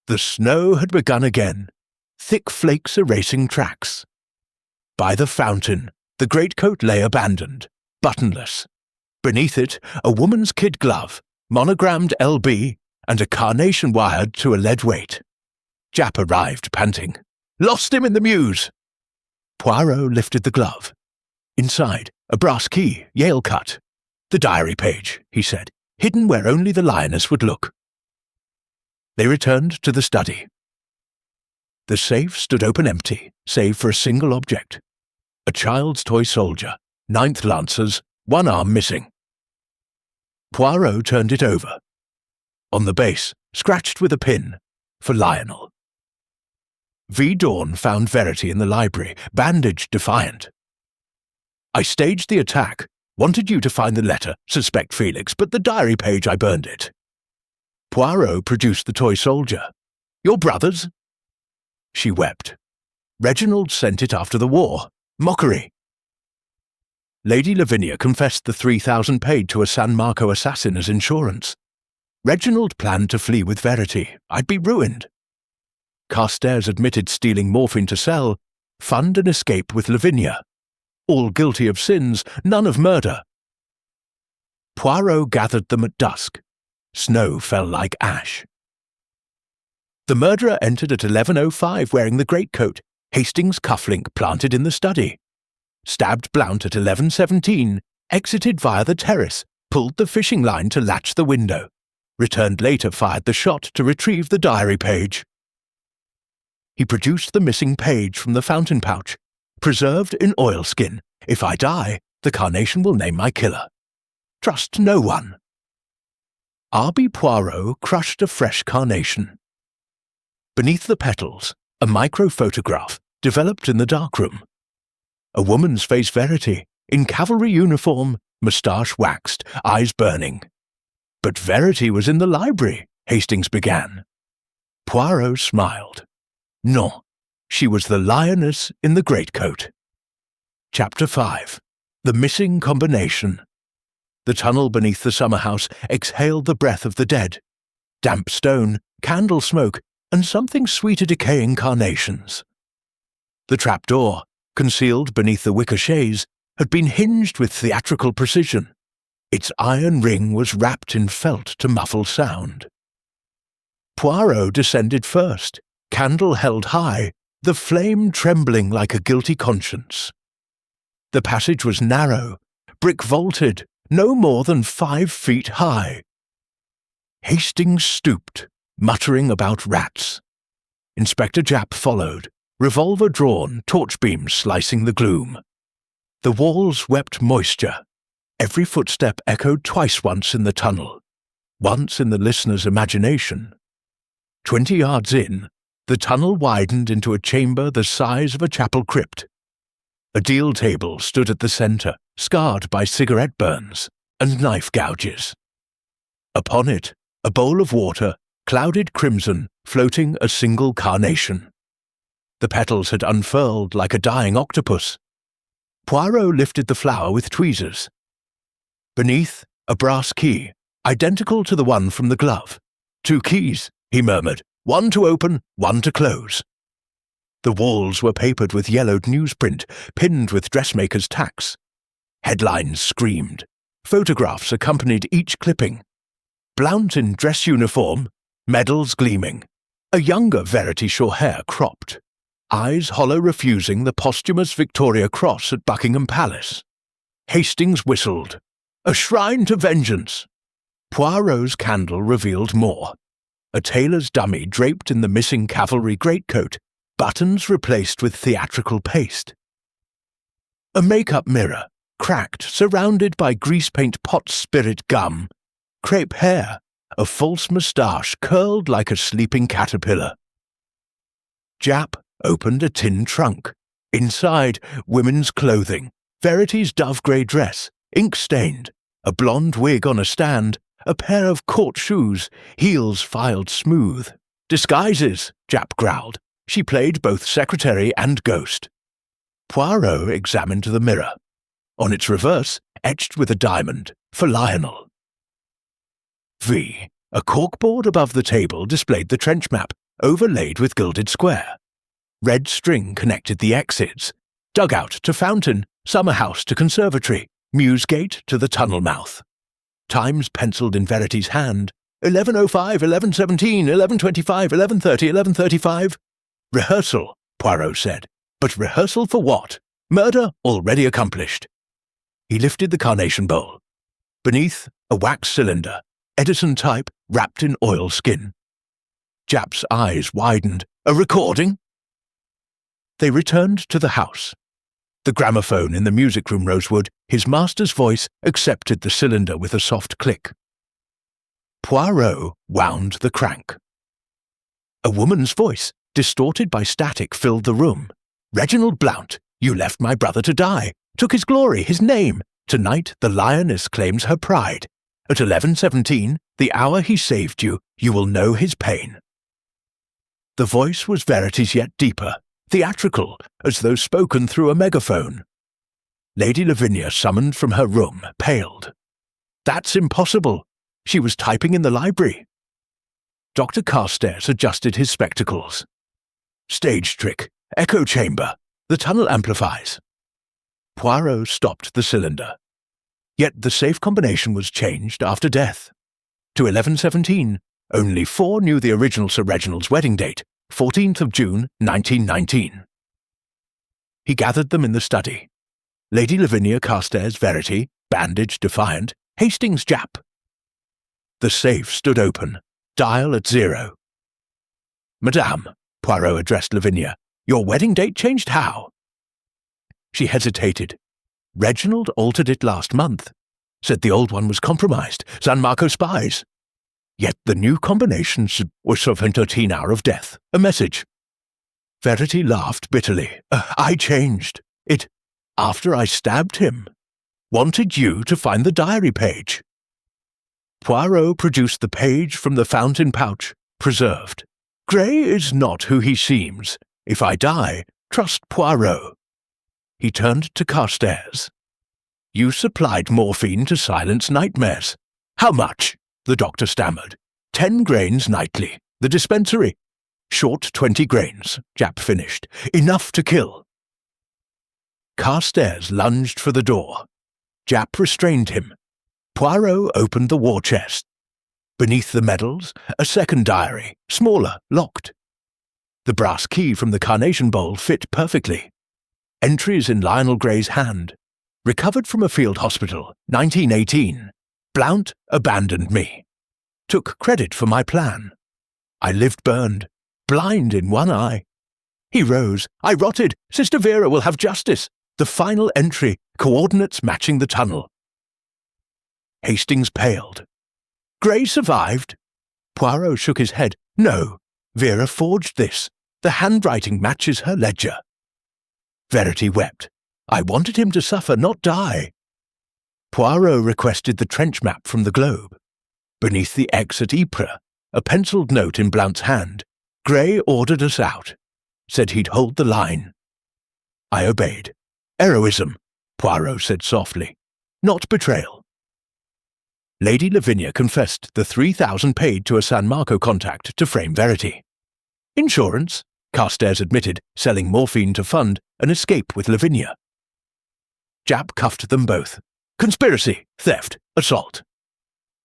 The snow had begun again, thick flakes erasing tracks. By the fountain, the greatcoat lay abandoned, buttonless. Beneath it, a woman's kid glove, monogrammed LB, and a carnation wired to a lead weight. Jap arrived, panting. Lost him in the mews! Poirot lifted the glove. Inside, a brass key, Yale cut. The diary page, he said, hidden where only the lioness would look. They returned to the study. The safe stood open empty, save for a single object. A child's toy soldier, 9th Lancers, one arm missing. Poirot turned it over. On the base, scratched with a pin, for Lionel. V. Dawn found Verity in the library, bandaged defiant. I staged the attack, wanted you to find the letter, suspect Felix, but the diary page I burned it. Poirot produced the toy soldier. Your brother's? She wept. Reginald sent it after the war. Mockery. Lady Lavinia confessed the 3,000 paid to a San Marco assassin as insurance. Reginald planned to flee with Verity. I'd be ruined. Carstairs admitted stealing morphine to sell, fund and escape with Lavinia. All guilty of sins, none of murder. Poirot gathered them at dusk. Snow fell like ash. The murderer entered at 11:05 wearing the greatcoat, Hastings cufflink planted in the study. Stabbed Blount at 11:17, exited via the terrace, pulled the fishing line to latch the window. Returned later, fired the shot to retrieve the diary page. He produced the missing page from the fountain pouch, preserved in oilskin. If I die, the carnation will name my killer. Trust no one. R.B. Poirot crushed a fresh carnation. Beneath the petals, a microphotograph developed in the darkroom. A woman's face, Verity, in cavalry uniform, moustache waxed, eyes burning. But Verity was in the library, Hastings began. Poirot smiled. No, she was the lioness in the greatcoat. Chapter 5. The Missing Combination. The tunnel beneath the summer house exhaled the breath of the dead. Damp stone, candle smoke, and something sweeter decaying carnations. The trapdoor, concealed beneath the wicker chaise, had been hinged with theatrical precision. Its iron ring was wrapped in felt to muffle sound. Poirot descended first, candle held high, the flame trembling like a guilty conscience. The passage was narrow, brick-vaulted, no more than 5 feet high. Hastings stooped, muttering about rats. Inspector Japp followed, revolver drawn, torch beams slicing the gloom. The walls wept moisture. Every footstep echoed twice, once in the tunnel, once in the listener's imagination. 20 yards in, the tunnel widened into a chamber the size of a chapel crypt. A deal table stood at the centre, scarred by cigarette burns and knife gouges. Upon it, a bowl of water, clouded crimson, floating a single carnation. The petals had unfurled like a dying octopus. Poirot lifted the flower with tweezers. Beneath, a brass key, identical to the one from the glove. 2 keys, he murmured, one to open, one to close. The walls were papered with yellowed newsprint, pinned with dressmakers' tacks. Headlines screamed. Photographs accompanied each clipping. Blount in dress uniform, medals gleaming. A younger Verity Shaw hair cropped. Eyes hollow refusing the posthumous Victoria Cross at Buckingham Palace. Hastings whistled. A shrine to vengeance. Poirot's candle revealed more. A tailor's dummy draped in the missing cavalry greatcoat, buttons replaced with theatrical paste. A make-up mirror, cracked, surrounded by grease paint pot spirit gum. Crepe hair, a false moustache curled like a sleeping caterpillar. Japp opened a tin trunk. Inside, women's clothing, Verity's dove-grey dress, ink-stained, a blonde wig on a stand, a pair of court shoes, heels filed smooth. Disguises, Japp growled. She played both secretary and ghost. Poirot examined the mirror. On its reverse, etched with a diamond, for Lionel. V. A corkboard above the table displayed the trench map, overlaid with gilded square. Red string connected the exits. Dugout to fountain, summer house to conservatory, mews gate to the tunnel mouth. Times penciled in Verity's hand. 11:05, 11:17, 11:25, 11:30, 11:35. Rehearsal, Poirot said. But rehearsal for what? Murder already accomplished. He lifted the carnation bowl. Beneath, a wax cylinder, Edison type, wrapped in oilskin. Japp's eyes widened. A recording? They returned to the house. The gramophone in the music room rosewood, his master's voice accepted the cylinder with a soft click. Poirot wound the crank. A woman's voice, distorted by static, filled the room. Reginald Blount, you left my brother to die, took his glory, his name. Tonight the lioness claims her pride. At 11:17, the hour he saved you, you will know his pain. The voice was Verity's yet deeper, theatrical, as though spoken through a megaphone. Lady Lavinia, summoned from her room, paled. That's impossible. She was typing in the library. Dr. Carstairs adjusted his spectacles. Stage trick, echo chamber, the tunnel amplifies. Poirot stopped the cylinder. Yet the safe combination was changed after death. To 11:17, only 4 knew the original Sir Reginald's wedding date, 14th of June, 1919. He gathered them in the study. Lady Lavinia Carstairs Verity, bandaged defiant, Hastings Japp. The safe stood open, dial at 0. Madame, Poirot addressed Lavinia, your wedding date changed how? She hesitated. Reginald altered it last month. Said the old one was compromised, San Marco spies. Yet the new combination was of 13 hour of death, a message. Verity laughed bitterly. I changed. It, after I stabbed him, wanted you to find the diary page. Poirot produced the page from the fountain pouch, preserved. Gray is not who he seems. If I die, trust Poirot. He turned to Carstairs. You supplied morphine to silence nightmares. How much? The doctor stammered. 10 grains nightly. The dispensary. Short 20 grains, Japp finished. Enough to kill. Carstairs lunged for the door. Japp restrained him. Poirot opened the war chest. Beneath the medals, a second diary, smaller, locked. The brass key from the carnation bowl fit perfectly. Entries in Lionel Gray's hand. Recovered from a field hospital, 1918. Blount abandoned me. Took credit for my plan. I lived burned, blind in one eye. He rose. I rotted. Sister Vera will have justice. The final entry, coordinates matching the tunnel. Hastings paled. Gray survived? Poirot shook his head. No, Vera forged this. The handwriting matches her ledger. Verity wept. I wanted him to suffer, not die. Poirot requested the trench map from the globe. Beneath the X at Ypres, a penciled note in Blount's hand. Gray ordered us out. Said he'd hold the line. I obeyed. Heroism, Poirot said softly. Not betrayal. Lady Lavinia confessed the 3,000 paid to a San Marco contact to frame Verity. Insurance, Carstairs admitted, selling morphine to fund an escape with Lavinia. Japp cuffed them both. Conspiracy, theft, assault.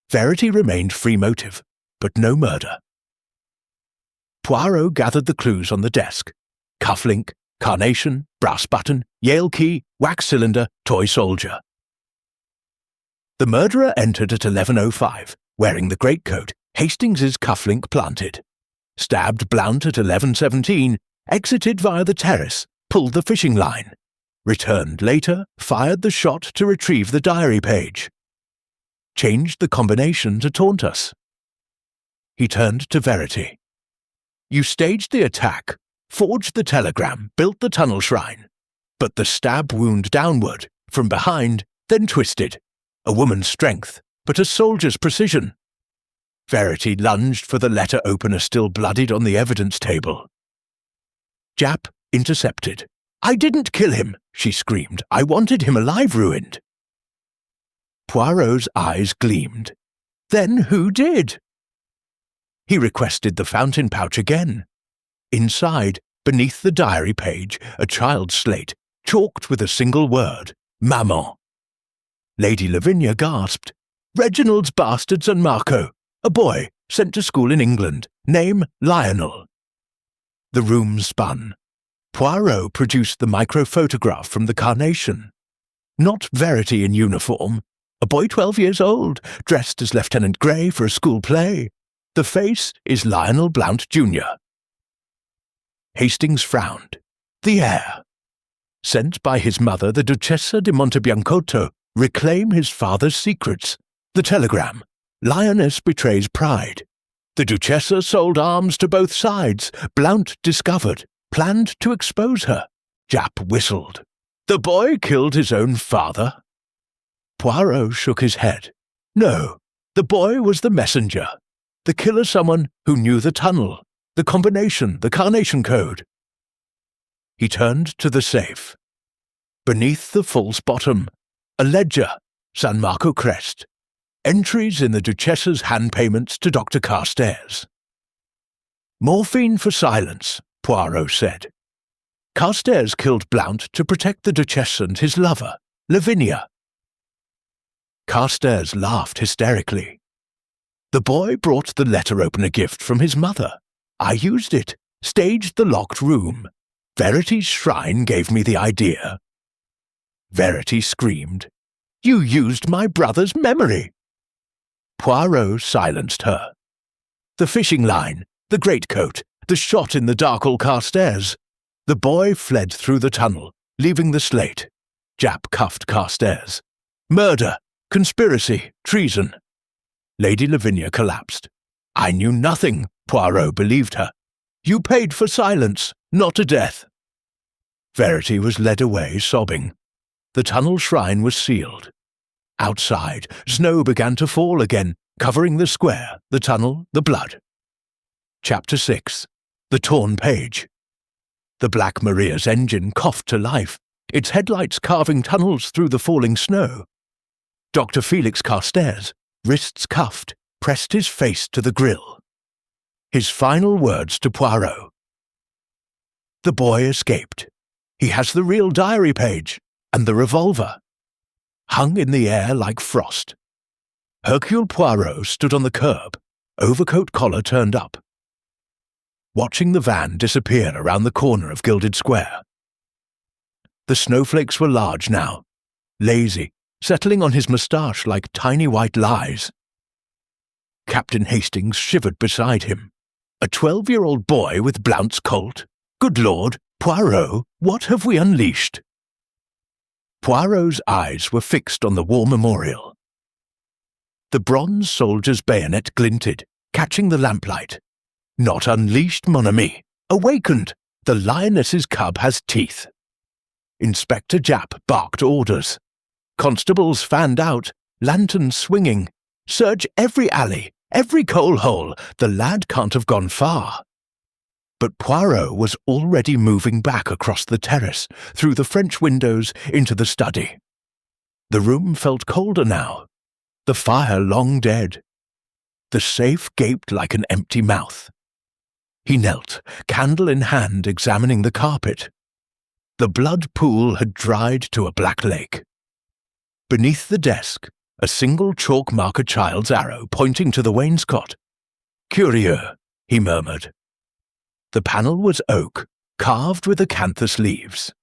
Verity remained free motive, but no murder. Poirot gathered the clues on the desk. Cufflink, carnation, brass button, Yale key, wax cylinder, toy soldier. The murderer entered at 11:05, wearing the greatcoat, Hastings's cufflink planted. Stabbed Blount at 11:17, exited via the terrace, pulled the fishing line. Returned later, fired the shot to retrieve the diary page. Changed the combination to taunt us. He turned to Verity. You staged the attack, forged the telegram, built the tunnel shrine. But the stab wound downward, from behind, then twisted. A woman's strength, but a soldier's precision. Verity lunged for the letter opener still bloodied on the evidence table. Japp intercepted. "I didn't kill him," she screamed. "I wanted him alive, ruined." Poirot's eyes gleamed. Then who did? He requested the fountain pouch again. Inside, beneath the diary page, a child's slate, chalked with a single word, Maman. Lady Lavinia gasped. "Reginald's bastards and Marco. A boy, sent to school in England. Name, Lionel." The room spun. Poirot produced the microphotograph from the carnation. Not Verity in uniform. A boy 12 years old, dressed as Lieutenant Grey for a school play. The face is Lionel Blount, Jr. Hastings frowned. The air. Sent by his mother, the Duchessa di Montebiancotto, reclaim his father's secrets. The telegram. Lioness betrays pride. The Duchessa sold arms to both sides. Blount discovered. Planned to expose her. Japp whistled. The boy killed his own father? Poirot shook his head. No, the boy was the messenger. The killer someone who knew the tunnel, the combination, the carnation code. He turned to the safe. Beneath the false bottom, a ledger, San Marco crest. Entries in the Duchessa's hand payments to Dr. Carstairs. Morphine for silence, Poirot said. Carstairs killed Blount to protect the Duchess and his lover, Lavinia. Carstairs laughed hysterically. The boy brought the letter opener gift from his mother. I used it, staged the locked room. Verity's shrine gave me the idea. Verity screamed. You used my brother's memory. Poirot silenced her. The fishing line, the greatcoat, the shot in the dark hall Carstairs. The boy fled through the tunnel, leaving the slate. Japp cuffed Carstairs. Murder, conspiracy, treason. Lady Lavinia collapsed. I knew nothing, Poirot believed her. You paid for silence, not a death. Verity was led away, sobbing. The tunnel shrine was sealed. Outside, snow began to fall again, covering the square, the tunnel, the blood. Chapter 6. The Torn Page. The Black Maria's engine coughed to life, its headlights carving tunnels through the falling snow. Dr. Felix Carstairs, wrists cuffed, pressed his face to the grille. His final words to Poirot. The boy escaped. He has the real diary page, and the revolver. Hung in the air like frost. Hercule Poirot stood on the curb, overcoat collar turned up, watching the van disappear around the corner of Gilded Square. The snowflakes were large now, lazy, settling on his moustache like tiny white lies. Captain Hastings shivered beside him. A 12-year-old boy with Blount's colt? Good Lord, Poirot, what have we unleashed? Poirot's eyes were fixed on the war memorial. The bronze soldier's bayonet glinted, catching the lamplight. Not unleashed, mon ami. Awakened. The lioness's cub has teeth. Inspector Japp barked orders. Constables fanned out, lanterns swinging. Search every alley, every coal hole. The lad can't have gone far. But Poirot was already moving back across the terrace, through the French windows, into the study. The room felt colder now. The fire long dead. The safe gaped like an empty mouth. He knelt, candle in hand, examining the carpet. The blood pool had dried to a black lake. Beneath the desk, a single chalk marker child's arrow pointing to the wainscot. Curieux, he murmured. The panel was oak, carved with acanthus leaves.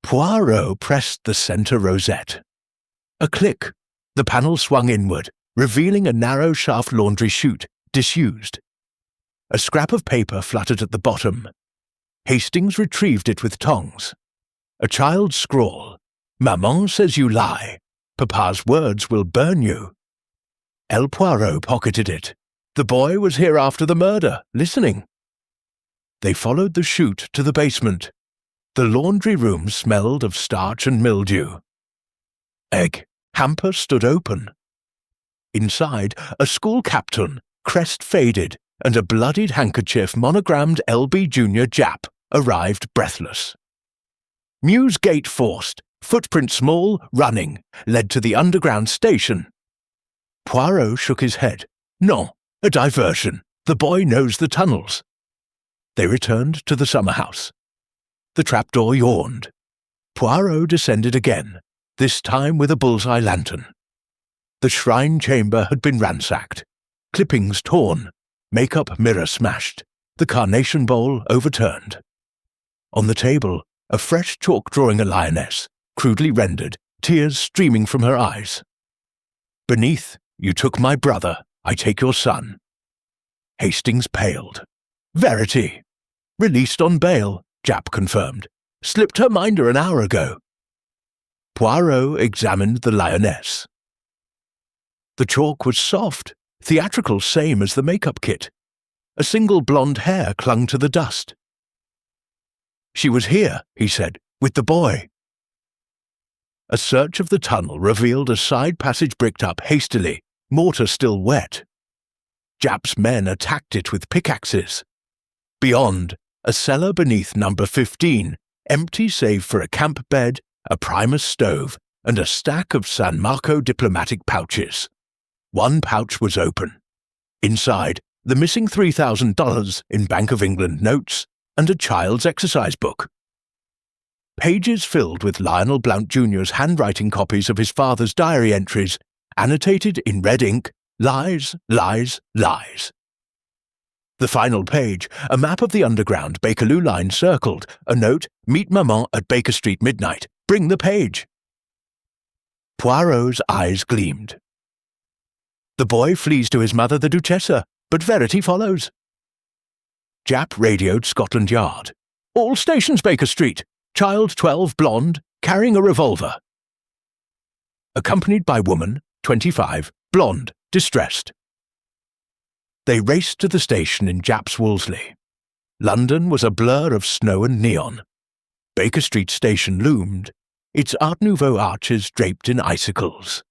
Poirot pressed the centre rosette. A click. The panel swung inward, revealing a narrow shaft laundry chute, disused. A scrap of paper fluttered at the bottom. Hastings retrieved it with tongs. A child's scrawl. Maman says you lie. Papa's words will burn you. El Poirot pocketed it. The boy was here after the murder, listening. They followed the chute to the basement. The laundry room smelled of starch and mildew. egg, hamper stood open. Inside, a school captain, crest faded, and a bloodied handkerchief monogrammed LB Junior Jap arrived breathless. Mews gate forced, footprint small, running, led to the underground station. Poirot shook his head. No, a diversion. The boy knows the tunnels. They returned to the summer house. The trapdoor yawned. Poirot descended again, this time with a bullseye lantern. The shrine chamber had been ransacked. Clippings torn, makeup mirror smashed, the carnation bowl overturned. On the table, a fresh chalk drawing a lioness, crudely rendered, tears streaming from her eyes. Beneath, you took my brother, I take your son. Hastings paled. Verity. Released on bail, Jap confirmed. Slipped her minder an hour ago. Poirot examined the lioness. The chalk was soft, theatrical same as the makeup kit. A single blonde hair clung to the dust. She was here, he said, with the boy. A search of the tunnel revealed a side passage bricked up hastily, mortar still wet. Jap's men attacked it with pickaxes. Beyond, a cellar beneath number 15, empty save for a camp bed, a Primus stove, and a stack of San Marco diplomatic pouches. One pouch was open. Inside, the missing $3,000 in Bank of England notes and a child's exercise book. Pages filled with Lionel Blount Jr.'s handwriting copies of his father's diary entries, annotated in red ink, lies, lies, lies. The final page, a map of the underground Bakerloo line circled, a note, meet Maman at Baker Street midnight, bring the page. Poirot's eyes gleamed. The boy flees to his mother the Duchessa, but Verity follows. Jap radioed Scotland Yard. All stations Baker Street. Child 12, blonde, carrying a revolver. Accompanied by woman, 25, blonde, distressed. They raced to the station in Jap's Wolseley. London was a blur of snow and neon. Baker Street station loomed, its Art Nouveau arches draped in icicles.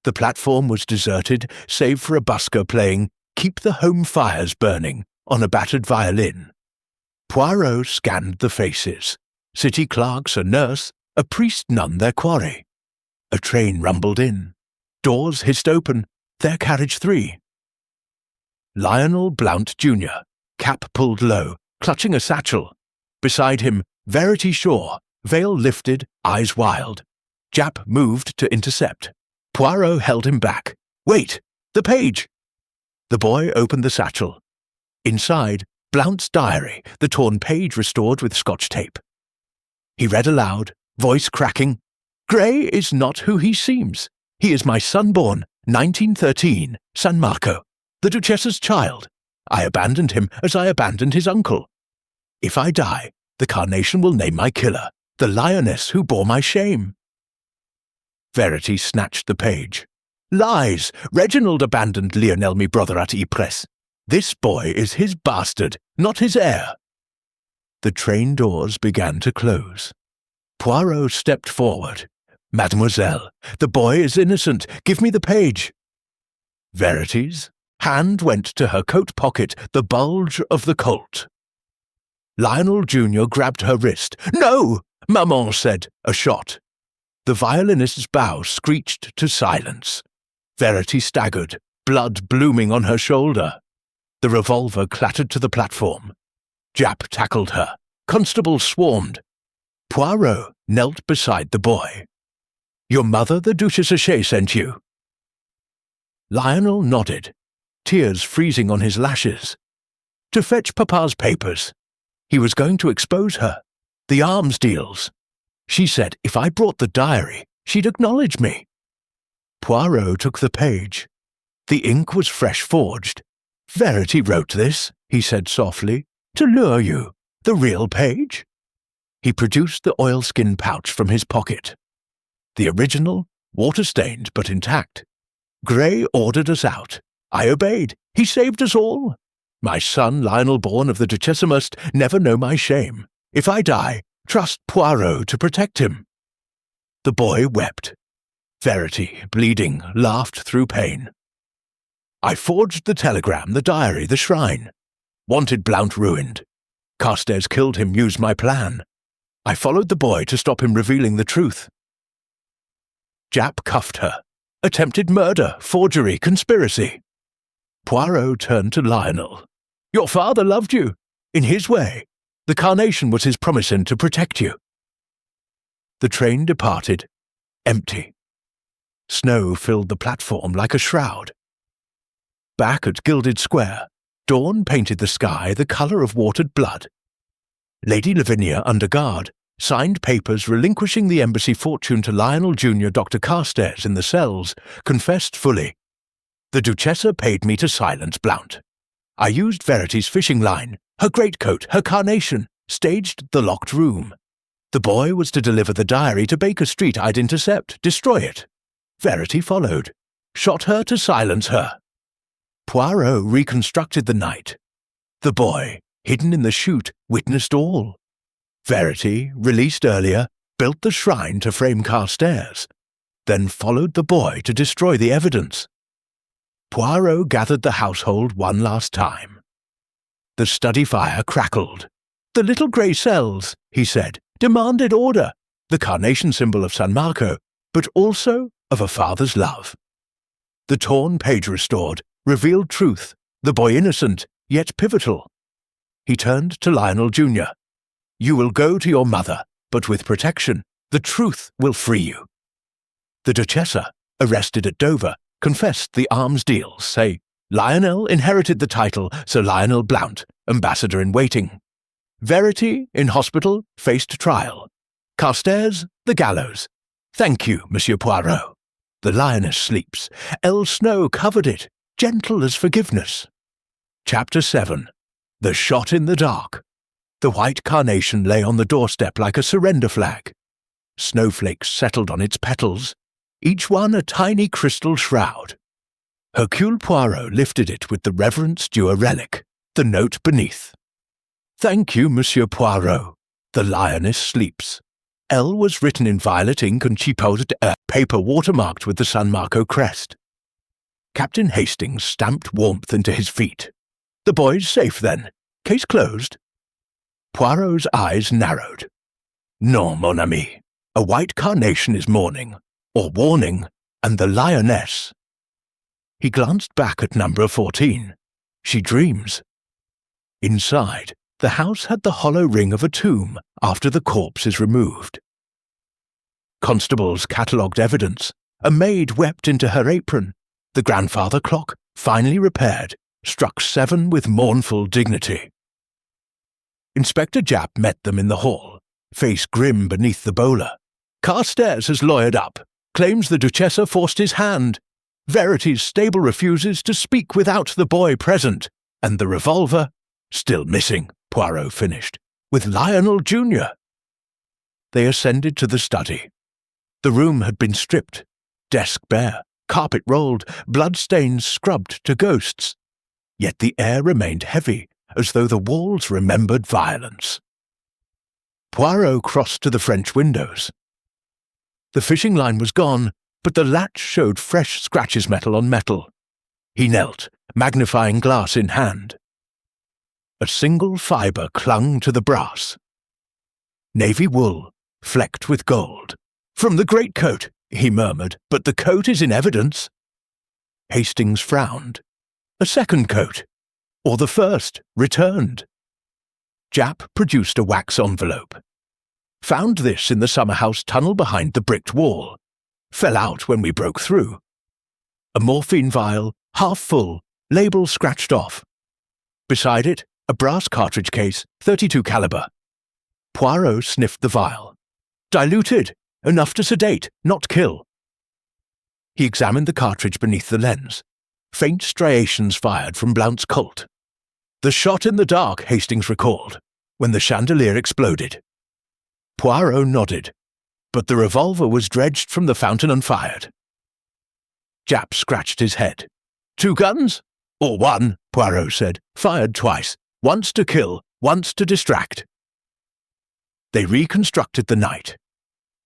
The platform was deserted, save for a busker playing Keep the Home Fires Burning on a battered violin. Poirot scanned the faces. City clerks, a nurse, a priest nun their quarry. A train rumbled in. Doors hissed open, their carriage 3. Lionel Blount Jr., cap pulled low, clutching a satchel. Beside him, Verity Shaw, veil lifted, eyes wild. Jap moved to intercept. Poirot held him back. Wait! The page! The boy opened the satchel. Inside, Blount's diary, the torn page restored with scotch tape. He read aloud, voice cracking. Gray is not who he seems. He is my son-born, 1913, San Marco, the Duchessa's child. I abandoned him as I abandoned his uncle. If I die, the carnation will name my killer, the lioness who bore my shame. Verity snatched the page. Lies! Reginald abandoned Lionel, me brother, at Ypres. This boy is his bastard, not his heir. The train doors began to close. Poirot stepped forward. Mademoiselle, the boy is innocent. Give me the page. Verity's hand went to her coat pocket, the bulge of the Colt. Lionel Jr. grabbed her wrist. No! Maman said, a shot. The violinist's bow screeched to silence. Verity staggered, blood blooming on her shoulder. The revolver clattered to the platform. Jap tackled her. Constables swarmed. Poirot knelt beside the boy. Your mother, the Duchesse Achet, sent you. Lionel nodded, tears freezing on his lashes. To fetch Papa's papers. He was going to expose her. The arms deals. She said if I brought the diary, she'd acknowledge me. Poirot took the page. The ink was fresh forged. Verity wrote this, he said softly, to lure you. The real page? He produced the oilskin pouch from his pocket. The original, water-stained but intact. Gray ordered us out. I obeyed. He saved us all. My son, Lionel, born of the Duchessa, must never know my shame. If I die, trust Poirot to protect him. The boy wept. Verity, bleeding, laughed through pain. I forged the telegram, the diary, the shrine. Wanted Blount ruined. Carstairs killed him, used my plan. I followed the boy to stop him revealing the truth. Japp cuffed her. Attempted murder, forgery, conspiracy. Poirot turned to Lionel. Your father loved you. In his way. The carnation was his promising to protect you. The train departed, empty. Snow filled the platform like a shroud. Back at Gilded Square, dawn painted the sky the colour of watered blood. Lady Lavinia, under guard, signed papers relinquishing the embassy fortune to Lionel Jr. Dr. Carstairs in the cells, confessed fully. The Duchessa paid me to silence Blount. I used Verity's fishing line, her greatcoat, her carnation, staged the locked room. The boy was to deliver the diary to Baker Street. I'd intercept, destroy it. Verity followed, shot her to silence her. Poirot reconstructed the night. The boy, hidden in the chute, witnessed all. Verity, released earlier, built the shrine to frame Carstairs, then followed the boy to destroy the evidence. Poirot gathered the household one last time. The study fire crackled. The little grey cells, he said, demanded order, the carnation symbol of San Marco, but also of a father's love. The torn page restored, revealed truth, the boy innocent, yet pivotal. He turned to Lionel Jr. You will go to your mother, but with protection. The truth will free you. The Duchessa, arrested at Dover, confessed the arms deals, say, Lionel inherited the title, Sir Lionel Blount, ambassador-in-waiting. Verity, in hospital, faced trial. Carstairs, the gallows. Thank you, Monsieur Poirot. The lioness sleeps. El Snow covered it, gentle as forgiveness. Chapter 7. The Shot in the Dark. The white carnation lay on the doorstep like a surrender flag. Snowflakes settled on its petals, each one a tiny crystal shroud. Hercule Poirot lifted it with the reverence due a relic, the note beneath. Thank you, Monsieur Poirot. The lioness sleeps. L was written in violet ink and chipotled paper watermarked with the San Marco crest. Captain Hastings stamped warmth into his feet. The boy's safe, then. Case closed. Poirot's eyes narrowed. Non, mon ami. A white carnation is mourning, or warning, and the lioness. He glanced back at number 14. She dreams. Inside, the house had the hollow ring of a tomb after the corpse is removed. Constables catalogued evidence. A maid wept into her apron. The grandfather clock, finely repaired, struck 7 with mournful dignity. Inspector Japp met them in the hall, face grim beneath the bowler. Carstairs has lawyered up, claims the Duchessa forced his hand. Verity's stable refuses to speak without the boy present, and the revolver, still missing, Poirot finished, with Lionel Jr. They ascended to the study. The room had been stripped, desk bare, carpet rolled, bloodstains scrubbed to ghosts. Yet the air remained heavy, as though the walls remembered violence. Poirot crossed to the French windows. The fishing line was gone, but the latch showed fresh scratches metal on metal. He knelt, magnifying glass in hand. A single fibre clung to the brass. Navy wool, flecked with gold. From the greatcoat, he murmured, but the coat is in evidence. Hastings frowned. A second coat, or the first, returned. Japp produced a wax envelope. Found this in the summer-house tunnel behind the bricked wall. Fell out when we broke through. A morphine vial, half full, label scratched off. Beside it, a brass cartridge case, .32 caliber. Poirot sniffed the vial. Diluted, enough to sedate, not kill. He examined the cartridge beneath the lens. Faint striations fired from Blount's Colt. The shot in the dark, Hastings recalled, when the chandelier exploded. Poirot nodded, but the revolver was dredged from the fountain and fired. Japp scratched his head. 2 guns? Or 1, Poirot said, fired twice, once to kill, once to distract. They reconstructed the night.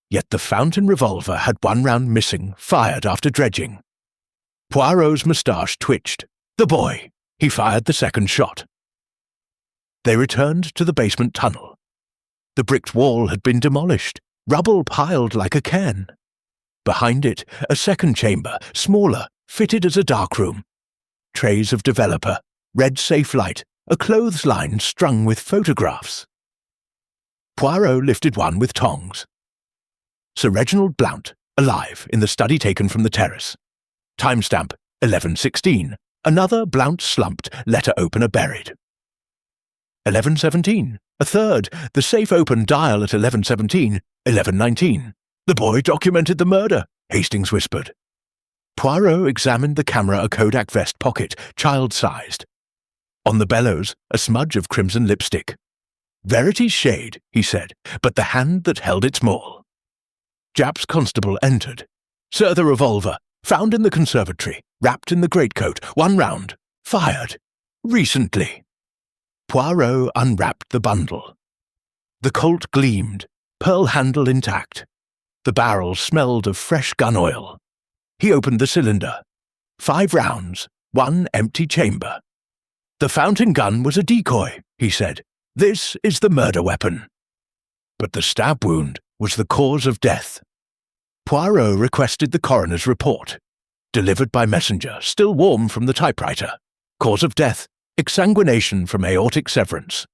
Yet the fountain revolver had one round missing, fired after dredging. Poirot's moustache twitched. The boy! He fired the second shot. They returned to the basement tunnel. The bricked wall had been demolished, rubble piled like a cairn. Behind it, a second chamber, smaller, fitted as a darkroom. Trays of developer, red safe light, a clothesline strung with photographs. Poirot lifted one with tongs. Sir Reginald Blount, alive, in the study taken from the terrace. Timestamp 11:16. Another Blount slumped, letter opener buried. 11:17. A third, the safe open dial at 11:17. 11:19. The boy documented the murder, Hastings whispered. Poirot examined the camera a Kodak vest pocket, child-sized. On the bellows, a smudge of crimson lipstick. Verity's shade, he said, but the hand that held it small. Japp's constable entered. Sir, the revolver, found in the conservatory, wrapped in the greatcoat, one round, fired. Recently. Poirot unwrapped the bundle. The Colt gleamed, pearl handle intact. The barrel smelled of fresh gun oil. He opened the cylinder. 5 rounds, 1 empty chamber. The fountain gun was a decoy, he said. This is the murder weapon. But the stab wound was the cause of death. Poirot requested the coroner's report. Delivered by messenger, still warm from the typewriter. Cause of death, exsanguination from aortic severance.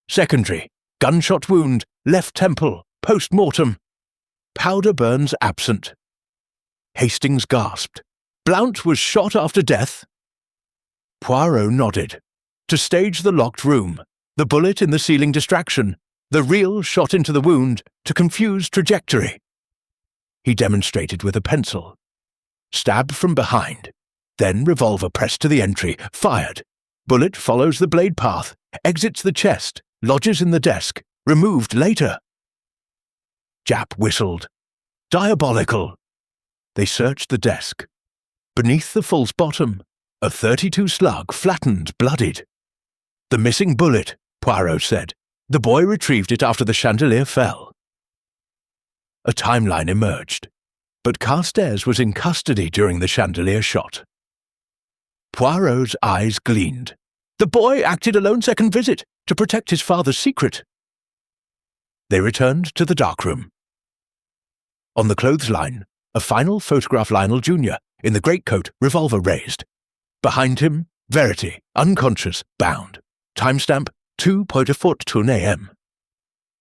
Secondary, gunshot wound, left temple, post-mortem. Powder burns absent. Hastings gasped. Blount was shot after death? Poirot nodded. To stage the locked room, the bullet in the ceiling distraction, the real shot into the wound to confuse trajectory. He demonstrated with a pencil. Stab from behind. Then revolver pressed to the entry, fired. Bullet follows the blade path, exits the chest, lodges in the desk, removed later. Japp whistled. Diabolical. They searched the desk. Beneath the false bottom, a .32 slug, flattened, bloodied. The missing bullet, Poirot said. The boy retrieved it after the chandelier fell. A timeline emerged, but Carstairs was in custody during the chandelier shot. Poirot's eyes gleamed. The boy acted a lone second visit to protect his father's secret. They returned to the darkroom. On the clothesline, a final photograph Lionel Jr., in the greatcoat, revolver raised. Behind him, Verity, unconscious, bound. Timestamp 2:14 a.m.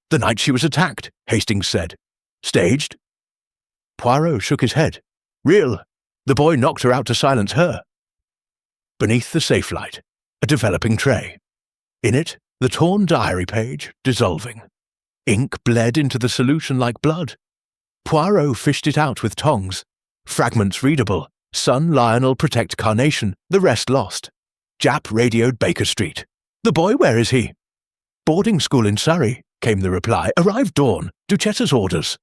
The night she was attacked, Hastings said. Staged? Poirot shook his head. Real. The boy knocked her out to silence her. Beneath the safe light, a developing tray. In it, the torn diary page, dissolving. Ink bled into the solution like blood. Poirot fished it out with tongs. Fragments readable. Son Lionel protect Carnation, the rest lost. Japp radioed Baker Street. The boy, where is he? Boarding school in Surrey, came the reply. Arrived dawn. Duchess's orders.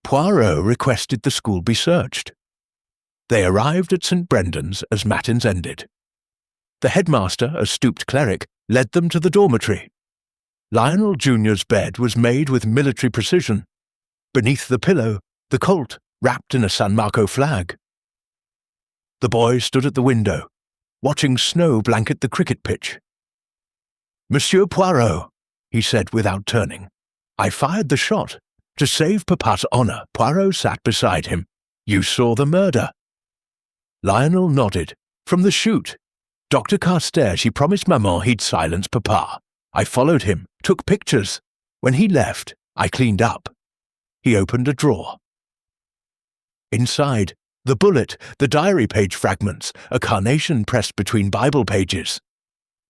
Poirot requested the school be searched. They arrived at St. Brendan's as matins ended. The headmaster, a stooped cleric, led them to the dormitory. Lionel Jr.'s bed was made with military precision. Beneath the pillow, the Colt, wrapped in a San Marco flag. The boy stood at the window, watching snow blanket the cricket pitch. Monsieur Poirot, he said without turning. I fired the shot. To save Papa's honour, Poirot sat beside him. You saw the murder. Lionel nodded. From the shoot. Dr. Carstairs, she promised Maman he'd silence Papa. I followed him, took pictures. When he left, I cleaned up. He opened a drawer. Inside, the bullet, the diary page fragments, a carnation pressed between Bible pages.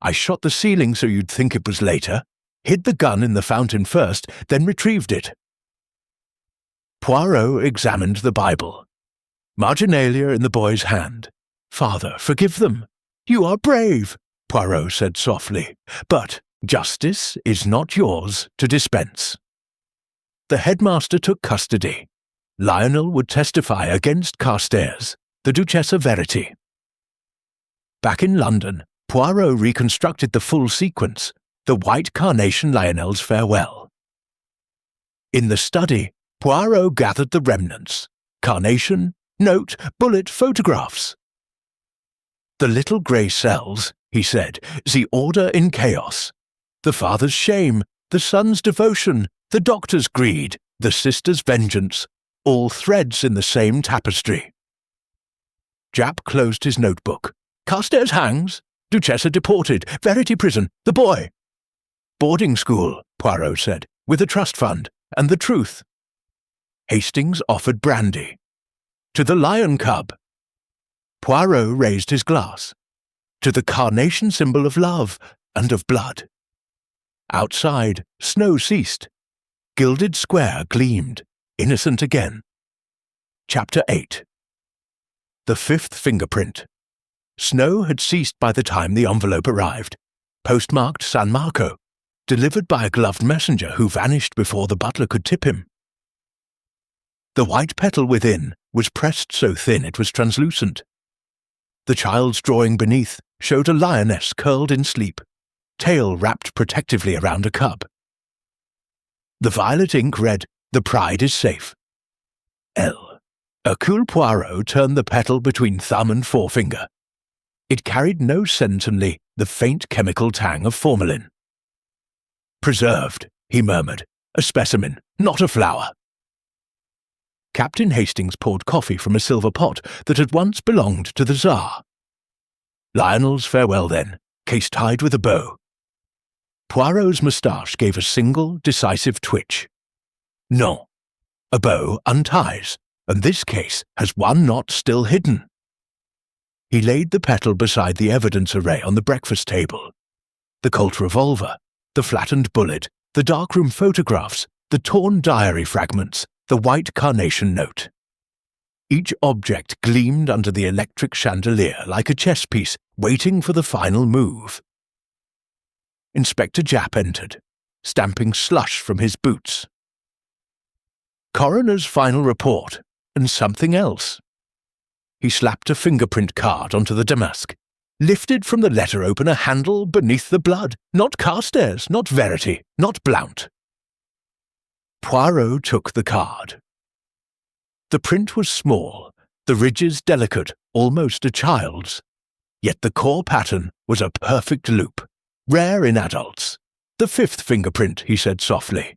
I shot the ceiling so you'd think it was later, hid the gun in the fountain first, then retrieved it. Poirot examined the Bible. Marginalia in the boy's hand. Father, forgive them. You are brave, Poirot said softly, but justice is not yours to dispense. The headmaster took custody. Lionel would testify against Carstairs, the Duchessa Verity. Back in London, Poirot reconstructed the full sequence, the white carnation Lionel's farewell. In the study, Poirot gathered the remnants. Carnation, note, bullet, photographs. "The little grey cells," he said, "the order in chaos. The father's shame, the son's devotion, the doctor's greed, the sister's vengeance, all threads in the same tapestry." Japp closed his notebook. "Carstairs hangs. Duchessa deported. Verity prison. The boy." "Boarding school," Poirot said, "with a trust fund. And the truth." Hastings offered brandy. "To the lion cub." Poirot raised his glass. "To the carnation symbol of love and of blood." Outside, snow ceased. Gilded Square gleamed, innocent again. Chapter 8. The fifth fingerprint. Snow had ceased by the time the envelope arrived, postmarked San Marco, delivered by a gloved messenger who vanished before the butler could tip him. The white petal within was pressed so thin it was translucent. The child's drawing beneath showed a lioness curled in sleep, tail wrapped protectively around a cub. The violet ink read, "The pride is safe." L. Hercule Poirot turned the petal between thumb and forefinger. It carried no scent, only the faint chemical tang of formalin. "Preserved," he murmured. "A specimen, not a flower." Captain Hastings poured coffee from a silver pot that had once belonged to the Tsar. "Lionel's farewell, then, case-tied with a bow." Poirot's moustache gave a single, decisive twitch. "No. A bow unties, and this case has one knot still hidden." He laid the petal beside the evidence array on the breakfast table. The Colt revolver, the flattened bullet, the darkroom photographs, the torn diary fragments, the white carnation note. Each object gleamed under the electric chandelier like a chess piece waiting for the final move. Inspector Japp entered, stamping slush from his boots. "Coroner's final report, and something else." He slapped a fingerprint card onto the damask, lifted from the letter opener handle beneath the blood. Not Carstairs, not Verity, not Blount. Poirot took the card. The print was small, the ridges delicate, almost a child's. Yet the core pattern was a perfect loop, rare in adults. "The fifth fingerprint," he said softly.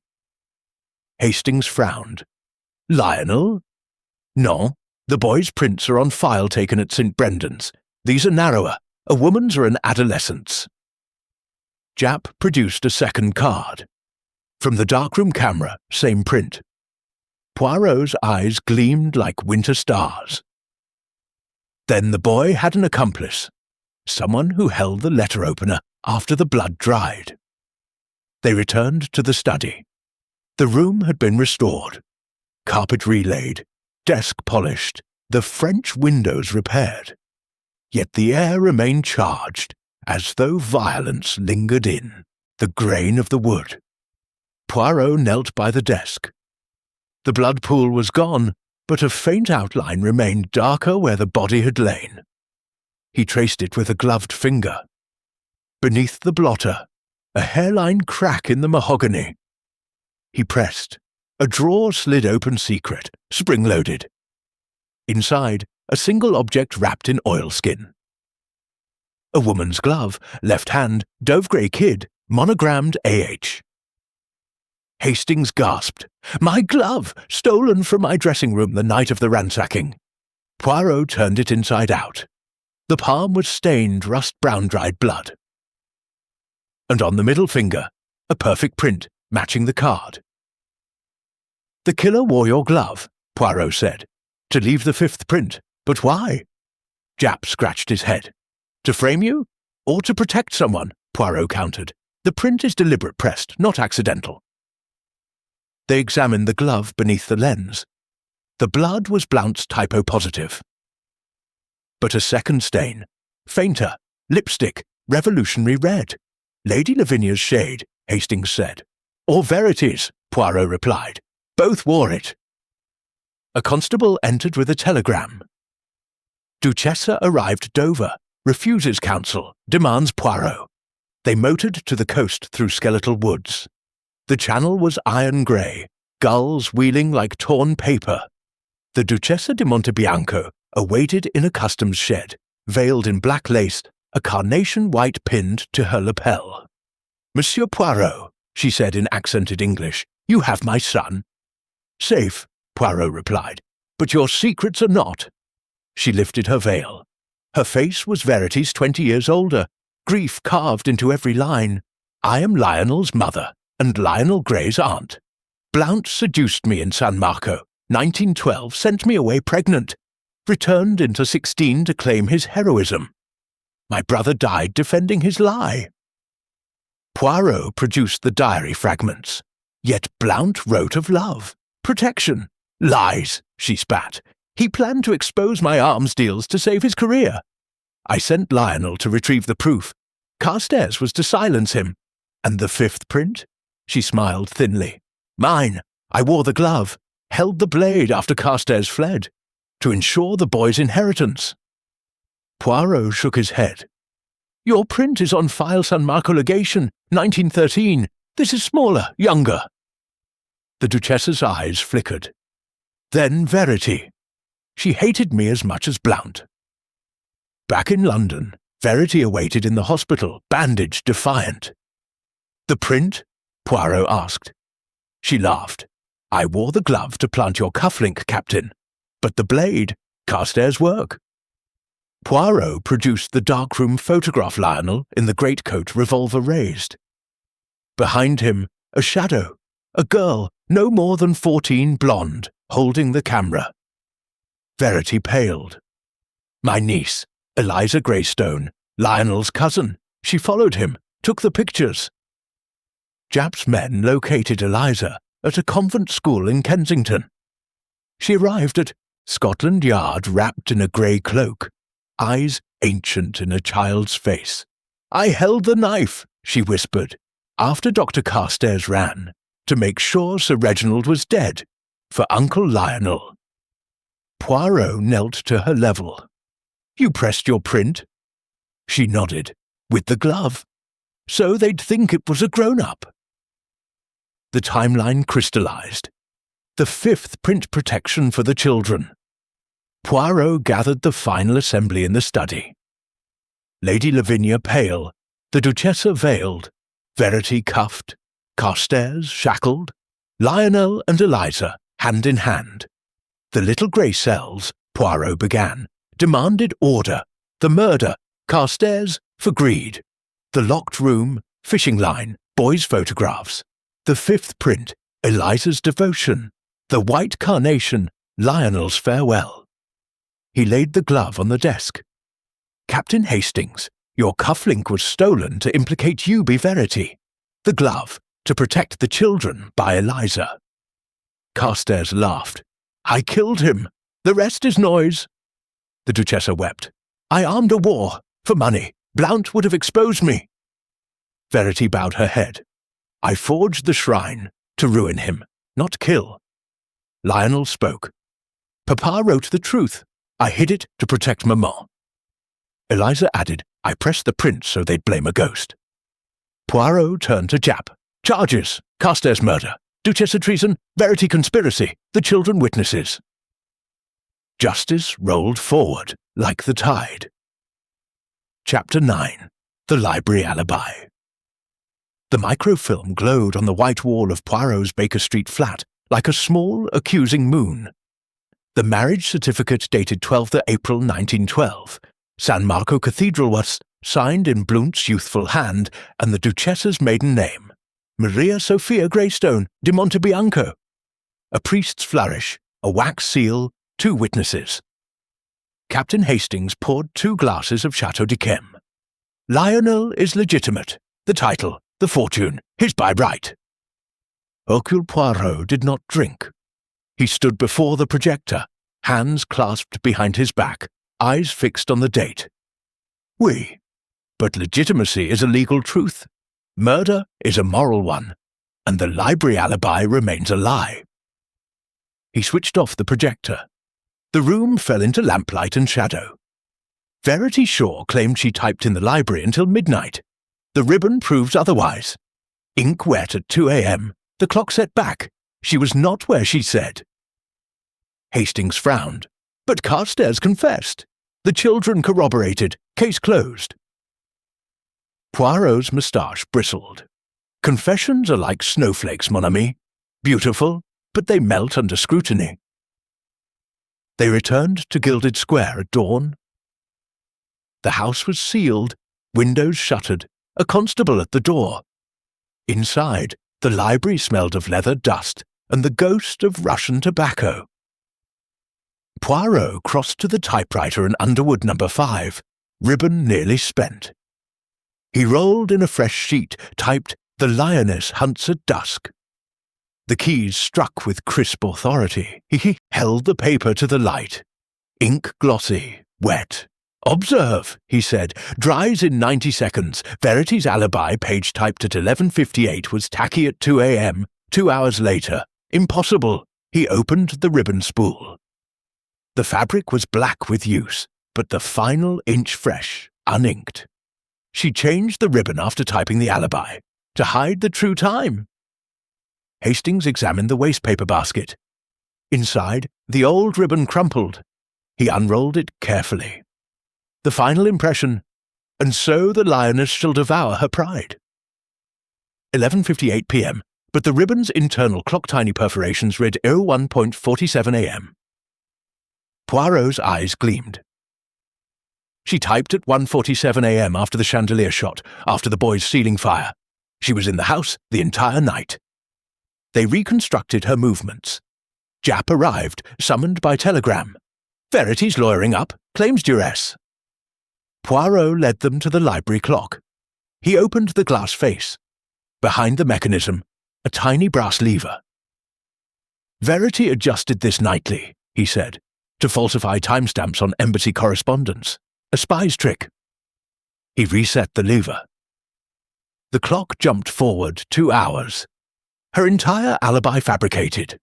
Hastings frowned. "Lionel?" "No. The boy's prints are on file taken at St. Brendan's. These are narrower. A woman's or an adolescent's." Japp produced a second card. From the darkroom camera, same print. Poirot's eyes gleamed like winter stars. Then the boy had an accomplice, someone who held the letter opener after the blood dried. They returned to the study. The room had been restored, carpet relaid, desk polished, the French windows repaired. Yet the air remained charged, as though violence lingered in the grain of the wood. Poirot knelt by the desk. The blood pool was gone, but a faint outline remained darker where the body had lain. He traced it with a gloved finger. Beneath the blotter, a hairline crack in the mahogany. He pressed. A drawer slid open secret, spring-loaded. Inside, a single object wrapped in oilskin. A woman's glove, left hand, dove grey kid, monogrammed AH. Hastings gasped. "My glove! Stolen from my dressing room the night of the ransacking." Poirot turned it inside out. The palm was stained rust-brown dried blood. And on the middle finger, a perfect print, matching the card. "The killer wore your glove," Poirot said, "to leave the fifth print. But why?" Japp scratched his head. "To frame you? Or to protect someone," Poirot countered. "The print is deliberate pressed, not accidental." They examined the glove beneath the lens. The blood was Blount's typo-positive. But a second stain, fainter, lipstick, revolutionary red. "Lady Lavinia's shade," Hastings said. "Or Verity's," Poirot replied. "Both wore it." A constable entered with a telegram. "Duchessa arrived Dover, refuses counsel, demands Poirot." They motored to the coast through skeletal woods. The channel was iron grey, gulls wheeling like torn paper. The Duchessa di Montebianco awaited in a customs shed, veiled in black lace, a carnation white pinned to her lapel. "Monsieur Poirot," she said in accented English, "you have my son." "Safe," Poirot replied, "but your secrets are not." She lifted her veil. Her face was Verity's 20 years older, grief carved into every line. "I am Lionel's mother, and Lionel Gray's aunt. Blount seduced me in San Marco, 1912, sent me away pregnant, returned into 16 to claim his heroism. My brother died defending his lie." Poirot produced the diary fragments. Yet Blount wrote of love, protection. "Lies," she spat. "He planned to expose my arms deals to save his career. I sent Lionel to retrieve the proof. Carstairs was to silence him. And the fifth print?" She smiled thinly. "Mine. I wore the glove, held the blade after Carstairs fled, to ensure the boy's inheritance." Poirot shook his head. "Your print is on file San Marco legation, 1913. This is smaller, younger." The Duchessa's eyes flickered. "Then Verity. She hated me as much as Blount." Back in London, Verity awaited in the hospital, bandaged, defiant. "The print?" Poirot asked. She laughed. "I wore the glove to plant your cufflink, Captain. But the blade, Carstairs' work." Poirot produced the darkroom photograph Lionel in the greatcoat, revolver raised. Behind him, a shadow, a girl, no more than 14, blonde, holding the camera. Verity paled. "My niece, Eliza Greystone, Lionel's cousin. She followed him, took the pictures." Japp's men located Eliza at a convent school in Kensington. She arrived at Scotland Yard wrapped in a grey cloak, eyes ancient in a child's face. "I held the knife," she whispered, after Dr. Carstairs ran, to make sure Sir Reginald was dead, for Uncle Lionel. Poirot knelt to her level. "You pressed your print?" She nodded. "With the glove. So they'd think it was a grown-up." The timeline crystallized. The fifth print protection for the children. Poirot gathered the final assembly in the study. Lady Lavinia pale, the Duchessa veiled, Verity cuffed, Carstairs shackled, Lionel and Eliza hand in hand. The little grey cells, Poirot began, demanded order, the murder, Carstairs for greed, the locked room, fishing line, boys' photographs, the fifth print, Eliza's devotion, the white carnation, Lionel's farewell. He laid the glove on the desk. "Captain Hastings, your cufflink was stolen to implicate you by Verity. The glove, to protect the children by Eliza." Carstairs laughed. "I killed him. The rest is noise." The Duchessa wept. "I armed a war. For money. Blount would have exposed me." Verity bowed her head. "I forged the shrine, to ruin him, not kill." Lionel spoke. "Papa wrote the truth. I hid it to protect Maman." Eliza added, "I pressed the print so they'd blame a ghost." Poirot turned to Japp. "Charges, Carstairs murder, Duchessa treason, Verity conspiracy, the children witnesses." Justice rolled forward like the tide. Chapter 9. The Library Alibi. The microfilm glowed on the white wall of Poirot's Baker Street flat like a small, accusing moon. The marriage certificate dated 12th April 1912. San Marco Cathedral was signed in Blount's youthful hand, and the Duchessa's maiden name, Maria Sophia Greystone de Montebianco. A priest's flourish, a wax seal, 2 witnesses. Captain Hastings poured 2 glasses of Chateau d'Yquem. "Lionel is legitimate. The title, the fortune, his by right." Hercule Poirot did not drink. He stood before the projector, hands clasped behind his back, eyes fixed on the date. "Oui, but legitimacy is a legal truth. Murder is a moral one, and the library alibi remains a lie." He switched off the projector. The room fell into lamplight and shadow. Verity Shaw claimed she typed in the library until midnight. The ribbon proves otherwise. Ink wet at 2 a.m., the clock set back, She was not where she said. Hastings frowned. But Carstairs confessed. The children corroborated. Case closed. Poirot's moustache bristled. Confessions are like snowflakes, mon ami. Beautiful, but they melt under scrutiny. They returned to Gilded Square at dawn. The house was sealed, windows shuttered, a constable at the door. Inside, the library smelled of leather dust and the ghost of Russian tobacco. Poirot crossed to the typewriter in Underwood No. 5, ribbon nearly spent. He rolled in a fresh sheet, typed, "The lioness hunts at dusk." The keys struck with crisp authority. He held the paper to the light. Ink glossy, wet. "Observe," he said, "dries in 90 seconds. Verity's alibi, page typed at 11:58, was tacky at 2 a.m., 2 hours later. Impossible." He opened the ribbon spool. The fabric was black with use, but the final inch fresh, uninked. She changed the ribbon after typing the alibi, to hide the true time. Hastings examined the wastepaper basket. Inside, the old ribbon crumpled. He unrolled it carefully. The final impression, "And so the lioness shall devour her pride." 11:58 p.m., but the ribbon's internal clock-tiny perforations read 01:47 a.m. Poirot's eyes gleamed. She typed at 1:47 a.m. after the chandelier shot, after the boys' ceiling fire. She was in the house the entire night. They reconstructed her movements. Japp arrived, summoned by telegram. Verity's lawyering up, claims duress. Poirot led them to the library clock. He opened the glass face. Behind the mechanism, a tiny brass lever. Verity adjusted this nightly, he said, to falsify timestamps on embassy correspondence. A spy's trick. He reset the lever. The clock jumped forward 2 hours. Her entire alibi fabricated.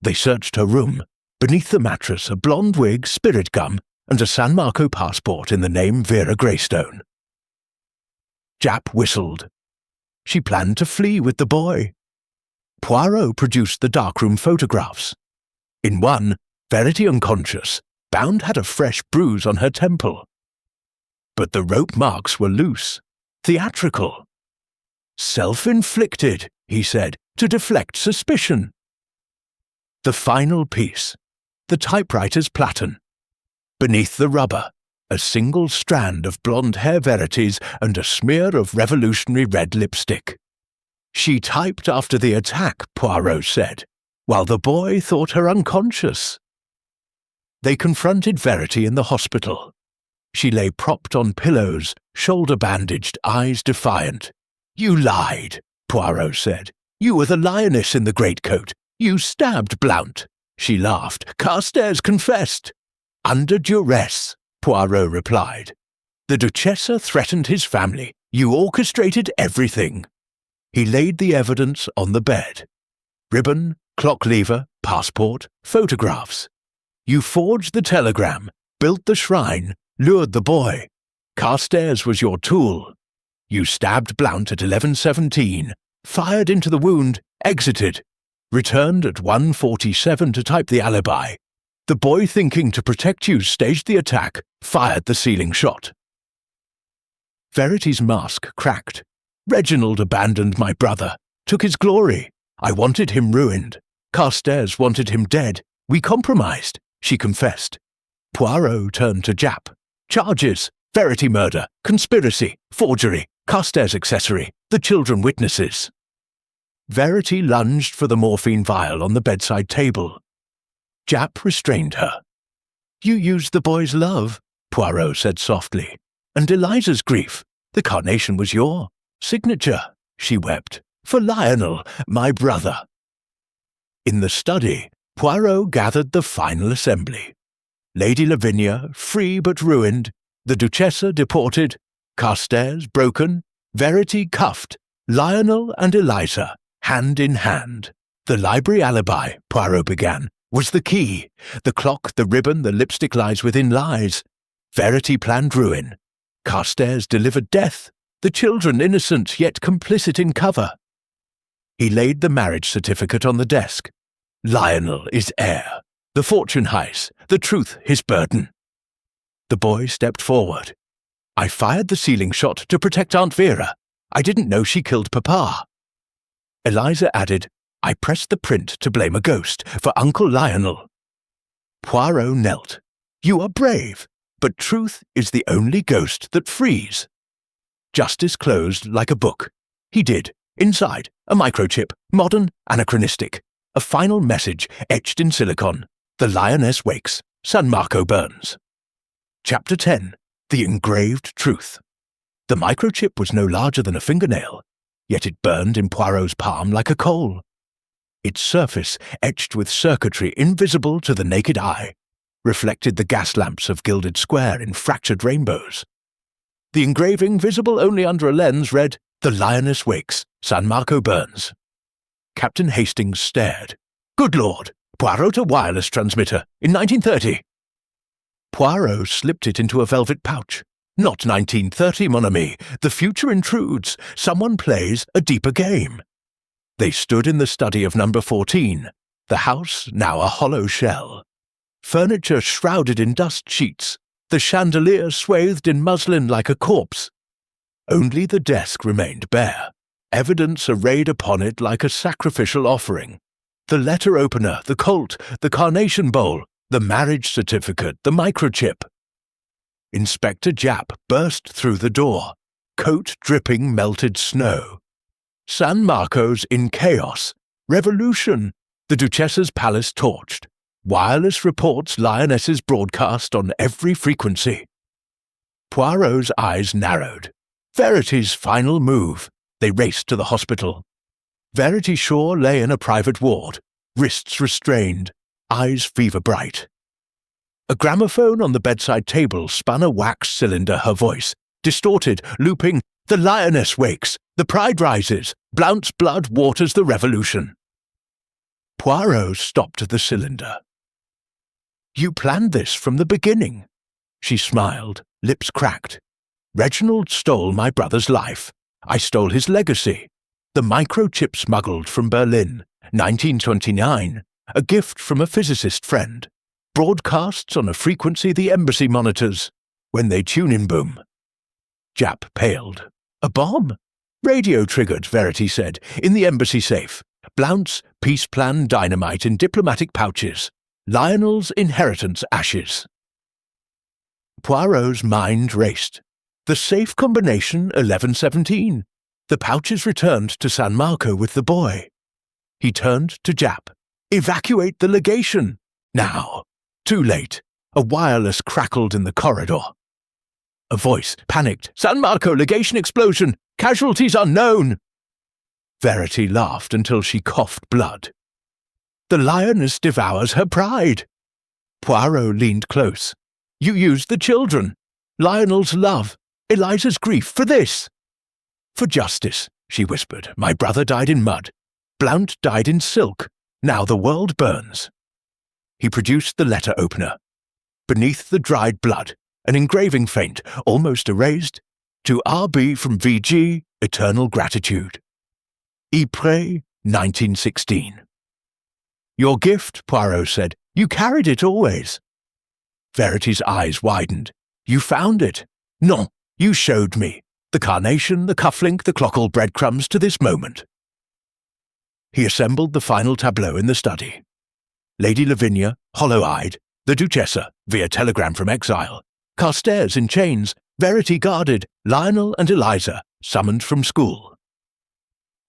They searched her room. Beneath the mattress, a blonde wig, spirit gum, and a San Marco passport in the name Vera Greystone. Japp whistled. She planned to flee with the boy. Poirot produced the darkroom photographs. In one, Verity unconscious, Bound had a fresh bruise on her temple. But the rope marks were loose, theatrical. "Self-inflicted," he said, to deflect suspicion. The final piece, the typewriter's platen. Beneath the rubber, a single strand of blonde hair Verity's and a smear of revolutionary red lipstick. She typed after the attack, Poirot said, while the boy thought her unconscious. They confronted Verity in the hospital. She lay propped on pillows, shoulder-bandaged, eyes defiant. "You lied," Poirot said. "You were the lioness in the greatcoat. You stabbed Blount." She laughed. "Carstairs confessed." "Under duress," Poirot replied. "The Duchessa threatened his family. You orchestrated everything." He laid the evidence on the bed. Ribbon, clock lever, passport, photographs. You forged the telegram, built the shrine, lured the boy. Carstairs was your tool. You stabbed Blount at 11:17, fired into the wound, exited, returned at 1:47 to type the alibi. The boy, thinking to protect you, staged the attack, fired the ceiling shot. Verity's mask cracked. "Reginald abandoned my brother, took his glory. I wanted him ruined. Carstairs wanted him dead. We compromised," she confessed. Poirot turned to Japp. "Charges: Verity murder, conspiracy, forgery, Carstairs accessory, the children witnesses." Verity lunged for the morphine vial on the bedside table. Japp restrained her. "You used the boy's love," Poirot said softly, "and Eliza's grief. The carnation was your signature," she wept, "for Lionel, my brother." In the study, Poirot gathered the final assembly. Lady Lavinia, free but ruined, the Duchessa deported, Carstairs broken, Verity cuffed, Lionel and Eliza, hand in hand. "The library alibi," Poirot began, "was the key. The clock, the ribbon, the lipstick lies within lies. Verity planned ruin. Carstairs delivered death. The children innocent, yet complicit in cover." He laid the marriage certificate on the desk. Lionel is heir. The fortune highs, the truth his burden. The boy stepped forward. I fired the ceiling shot to protect Aunt Vera. I didn't know she killed Papa. Eliza added, I pressed the print to blame a ghost for Uncle Lionel. Poirot knelt. You are brave, but truth is the only ghost that frees. Justice closed like a book. He did. Inside, a microchip, modern, anachronistic. A final message etched in silicon. The lioness wakes. San Marco burns. Chapter 10. The Engraved Truth. The microchip was no larger than a fingernail, yet it burned in Poirot's palm like a coal. Its surface, etched with circuitry invisible to the naked eye, reflected the gas lamps of Gilded Square in fractured rainbows. The engraving, visible only under a lens, read, The lioness wakes. San Marco burns. Captain Hastings stared. Good Lord! Poirot a wireless transmitter in 1930. Poirot slipped it into a velvet pouch. Not 1930, mon ami. The future intrudes. Someone plays a deeper game. They stood in the study of number 14, the house now a hollow shell. Furniture shrouded in dust sheets, the chandelier swathed in muslin like a corpse. Only the desk remained bare, evidence arrayed upon it like a sacrificial offering. The letter opener, the colt, the carnation bowl, the marriage certificate, the microchip. Inspector Japp burst through the door, coat dripping melted snow. San Marco's in chaos. Revolution. The Duchessa's palace torched. Wireless reports lionesses broadcast on every frequency. Poirot's eyes narrowed. Verity's final move. They raced to the hospital. Verity Shaw lay in a private ward, wrists restrained, eyes fever-bright. A gramophone on the bedside table spun a wax cylinder her voice, distorted, looping, The lioness wakes, the pride rises, Blount's blood waters the revolution. Poirot stopped the cylinder. You planned this from the beginning. She smiled, lips cracked. Reginald stole my brother's life. I stole his legacy. The microchip smuggled from Berlin, 1929, a gift from a physicist friend. Broadcasts on a frequency the embassy monitors. When they tune in, boom. Japp paled. A bomb? Radio triggered, Verity said, in the embassy safe. Blount's peace plan dynamite in diplomatic pouches. Lionel's inheritance ashes. Poirot's mind raced. The safe combination 1117. The pouches returned to San Marco with the boy. He turned to Japp. Evacuate the legation. Now. Too late. A wireless crackled in the corridor. A voice panicked. San Marco legation explosion. Casualties unknown. Verity laughed until she coughed blood. The lioness devours her pride. Poirot leaned close. You used the children. Lionel's love. Eliza's grief for this. For justice, she whispered. My brother died in mud. Blount died in silk. Now the world burns. He produced the letter opener. Beneath the dried blood, an engraving faint, almost erased. To R.B. from V.G., eternal gratitude. Ypres, 1916. Your gift, Poirot said. You carried it always. Verity's eyes widened. You found it. Non, you showed me. The carnation, the cufflink, the clockle breadcrumbs to this moment. He assembled the final tableau in the study. Lady Lavinia, hollow-eyed, the Duchessa, via telegram from exile, Carstairs in chains, Verity guarded, Lionel and Eliza, summoned from school.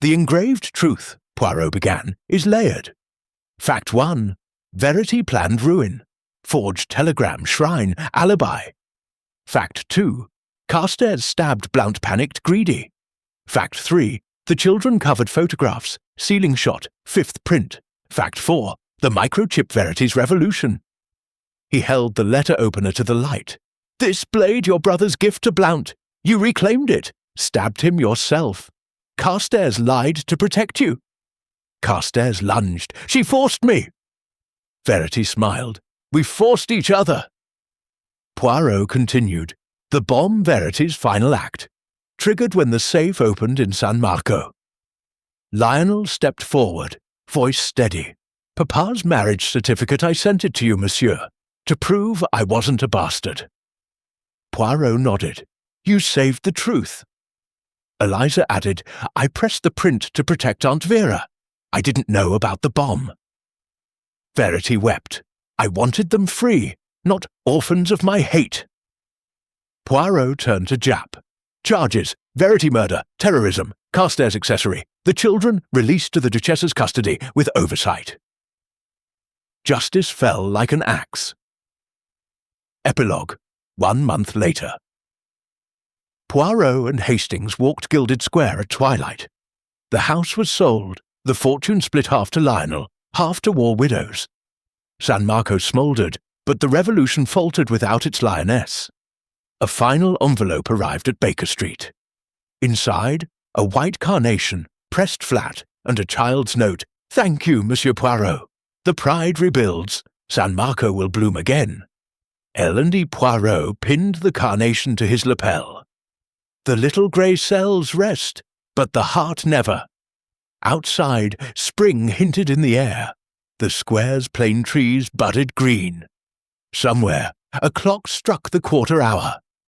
The engraved truth, Poirot began, is layered. Fact 1. Verity planned ruin. Forged telegram, shrine, alibi. Fact 2. Carstairs stabbed Blount panicked greedy. Fact 3. The children covered photographs, ceiling shot, 5th print. Fact 4. The microchip Verity's revolution. He held the letter opener to the light. This blade your brother's gift to Blount. You reclaimed it. Stabbed him yourself. Carstairs lied to protect you. Carstairs lunged. She forced me. Verity smiled. We forced each other. Poirot continued. The bomb Verity's final act. Triggered when the safe opened in San Marco. Lionel stepped forward, voice steady. Papa's marriage certificate, I sent it to you, monsieur, to prove I wasn't a bastard. Poirot nodded. You saved the truth. Eliza added, I pressed the print to protect Aunt Vera. I didn't know about the bomb. Verity wept. I wanted them free, not orphans of my hate. Poirot turned to Japp. Charges, Verity murder, terrorism, Carstairs accessory. The children released to the Duchess's custody with oversight. Justice fell like an axe. Epilogue, 1 month later. Poirot and Hastings walked Gilded Square at twilight. The house was sold, the fortune split half to Lionel, half to war widows. San Marco smouldered, but the revolution faltered without its lioness. A final envelope arrived at Baker Street. Inside, a white carnation, pressed flat, and a child's note, Thank you, Monsieur Poirot. The pride rebuilds. San Marco will bloom again. L&E Poirot pinned the carnation to his lapel. The little grey cells rest, but the heart never. Outside, spring hinted in the air. The square's plane trees budded green. Somewhere, a clock struck the quarter hour.